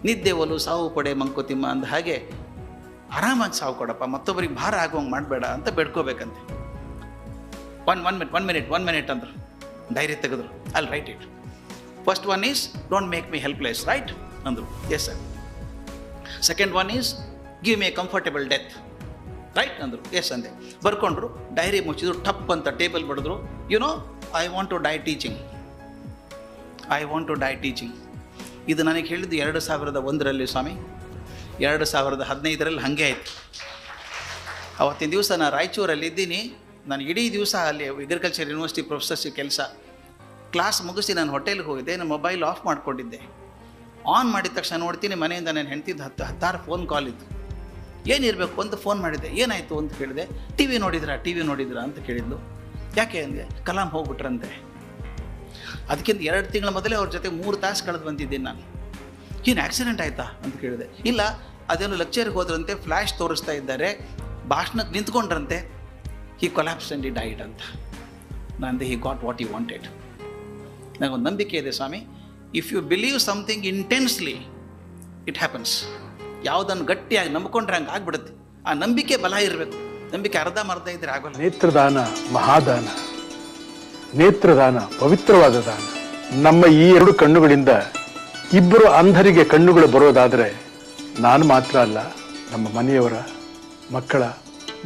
ನಿದ್ದೆ ಒಲು ಸಾವು ಪಡೆ ಮಂಕುತಿಮ್ಮ ಅಂದ ಹಾಗೆ ಆರಾಮಾಗಿ ಸಾವು ಕೊಡಪ್ಪ, ಮತ್ತೊಬ್ಬರಿಗೆ ಭಾರ ಆಗುವಂಗೆ ಮಾಡಬೇಡ ಅಂತ ಬೇಡ್ಕೋಬೇಕಂತೆ. ಒನ್ ಮಿನಿಟ್ ಅಂದರು. ಡೈರಿ ತೆಗೆದ್ರು, ಅಲ್ಲಿ write it. First one is don't make me helpless, right ಅಂದರು. Yes sir. Second one is give me a comfortable death, right ಅಂದರು. ಎಸ್ ಅಂದೆ. ಬರ್ಕೊಂಡ್ರು, ಡೈರಿ ಮುಚ್ಚಿದ್ರು, ಟಪ್ ಅಂತ ಟೇಬಲ್ ಬಡಿದ್ರು. No I want to die teaching, I want to die teaching. ಇದು ನನಗೆ ಹೇಳಿದ್ದು 2001ರಲ್ಲಿ ಸ್ವಾಮಿ. 2015ರಲ್ಲಿ ಹಾಗೆ ಆಯಿತು. ಅವತ್ತಿನ ದಿವಸ ನಾನು ರಾಯಚೂರಲ್ಲಿ ಇದ್ದೀನಿ. ನಾನು ಇಡೀ ದಿವಸ ಅಲ್ಲಿ ಅಗ್ರಿಕಲ್ಚರ್ ಯೂನಿವರ್ಸಿಟಿ ಪ್ರೊಫೆಸರ್ಶಿಪ್ ಕೆಲಸ. ಕ್ಲಾಸ್ ಮುಗಿಸಿ ನಾನು ಹೋಟೆಲ್ಗೆ ಹೋಗಿದ್ದೆ, ನನ್ನ ಮೊಬೈಲ್ ಆಫ್ ಮಾಡ್ಕೊಂಡಿದ್ದೆ. ಆನ್ ಮಾಡಿದ ತಕ್ಷಣ ನೋಡ್ತೀನಿ ಮನೆಯಿಂದ ನಾನು ಹೆಂಡ್ತಿದ್ದು 10 ಫೋನ್ ಕಾಲ್ ಇತ್ತು. ಏನಿರಬೇಕು ಅಂತ ಫೋನ್ ಮಾಡಿದ್ದೆ. ಏನಾಯಿತು ಅಂತ ಕೇಳಿದೆ. ಟಿ ವಿ ನೋಡಿದ್ರಾ ಅಂತ ಕೇಳಿದ್ಲು. ಯಾಕೆ ಅಂದೆ. ಕಲಾಂ ಹೋಗ್ಬಿಟ್ರಂತೆ. ಅದಕ್ಕಿಂತ 2 ತಿಂಗಳ ಮೊದಲೇ ಅವ್ರ ಜೊತೆ 3 ತಾಸು ಕಳೆದು ಬಂದಿದ್ದೀನಿ ನಾನು. ಏನು ಆಕ್ಸಿಡೆಂಟ್ ಆಯಿತಾ ಅಂತ ಕೇಳಿದೆ. ಇಲ್ಲ, ಅದೇನು ಲೆಕ್ಚರ್ಗೆ ಹೋದ್ರಂತೆ, ಫ್ಲ್ಯಾಶ್ ತೋರಿಸ್ತಾ ಇದ್ದಾರೆ, ಭಾಷಣಕ್ಕೆ ನಿಂತ್ಕೊಂಡ್ರಂತೆ, he collapsed and he died ಅಂತ. ನಂದು he got what he wanted. ನನಗೊಂದು ನಂಬಿಕೆ ಇದೆ ಸ್ವಾಮಿ, if you believe something intensely it happens. ಯಾವುದನ್ನು ಗಟ್ಟಿಯಾಗಿ ನಂಬಿಕೊಂಡ್ರೆ ಹಂಗೆ ಆಗ್ಬಿಡುತ್ತೆ. ಆ ನಂಬಿಕೆ ಬಲ ಇರಬೇಕು. ನಂಬಿಕೆ ಅರ್ಧಂಬರ್ಧ ಇದ್ರೆ ಆಗೋಲ್ಲ. ನೇತ್ರದಾನ ಮಹಾದಾನ, ನೇತ್ರದಾನ ಪವಿತ್ರವಾದ ದಾನ. ನಮ್ಮ ಈ 2 ಕಣ್ಣುಗಳಿಂದ ಇಬ್ಬರು ಅಂಧರಿಗೆ ಕಣ್ಣುಗಳು ಬರೋದಾದರೆ ನಾನು ಮಾತ್ರ ಅಲ್ಲ, ನಮ್ಮ ಮನೆಯವರ ಮಕ್ಕಳ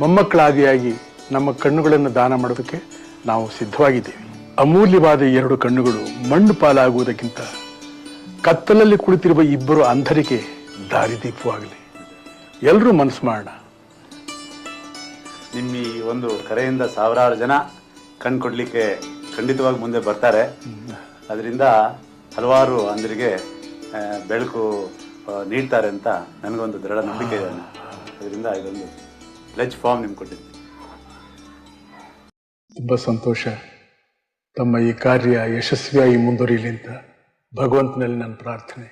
ಮೊಮ್ಮಕ್ಕಳಾದಿಯಾಗಿ ನಮ್ಮ ಕಣ್ಣುಗಳನ್ನು ದಾನ ಮಾಡೋದಕ್ಕೆ ನಾವು ಸಿದ್ಧವಾಗಿದ್ದೇವೆ. ಅಮೂಲ್ಯವಾದ 2 ಕಣ್ಣುಗಳು ಮಣ್ಣು ಪಾಲಾಗುವುದಕ್ಕಿಂತ ಕತ್ತಲಲ್ಲಿ ಕುಳಿತಿರುವ ಇಬ್ಬರು ಅಂಧರಿಗೆ ದಾರಿದೀಪವಾಗಲಿ. ಎಲ್ಲರೂ ಮನಸ್ಸು ಮಾಡೋಣ. ನಿಮ್ಮ ಈ ಒಂದು ಕರೆಯಿಂದ ಸಾವಿರಾರು ಜನ ಕಣ್ಣು ಕೊಡಲಿಕ್ಕೆ ಖಂಡಿತವಾಗಿ ಮುಂದೆ ಬರ್ತಾರೆ. ಅದರಿಂದ ಹಲವಾರು ಅಂಧರಿಗೆ ಬೆಳಕು ನೀಡ್ತಾರೆ ಅಂತ ನನಗೊಂದು ದೃಢ ನಂಬಿಕೆ ಇದೆ. ಅದರಿಂದ ಇದೊಂದು ಪ್ಲೆಜ್ ಫಾರ್ಮ್ ನಿಮ್ಗೆ ಕೊಟ್ಟಿದ್ದೀನಿ. ತುಂಬ ಸಂತೋಷ. ತಮ್ಮ ಈ ಕಾರ್ಯ ಯಶಸ್ವಿಯಾಗಿ ಮುಂದುವರಿಯಲಿ ಅಂತ ಭಗವಂತನಲ್ಲಿ ನನ್ನ ಪ್ರಾರ್ಥನೆ.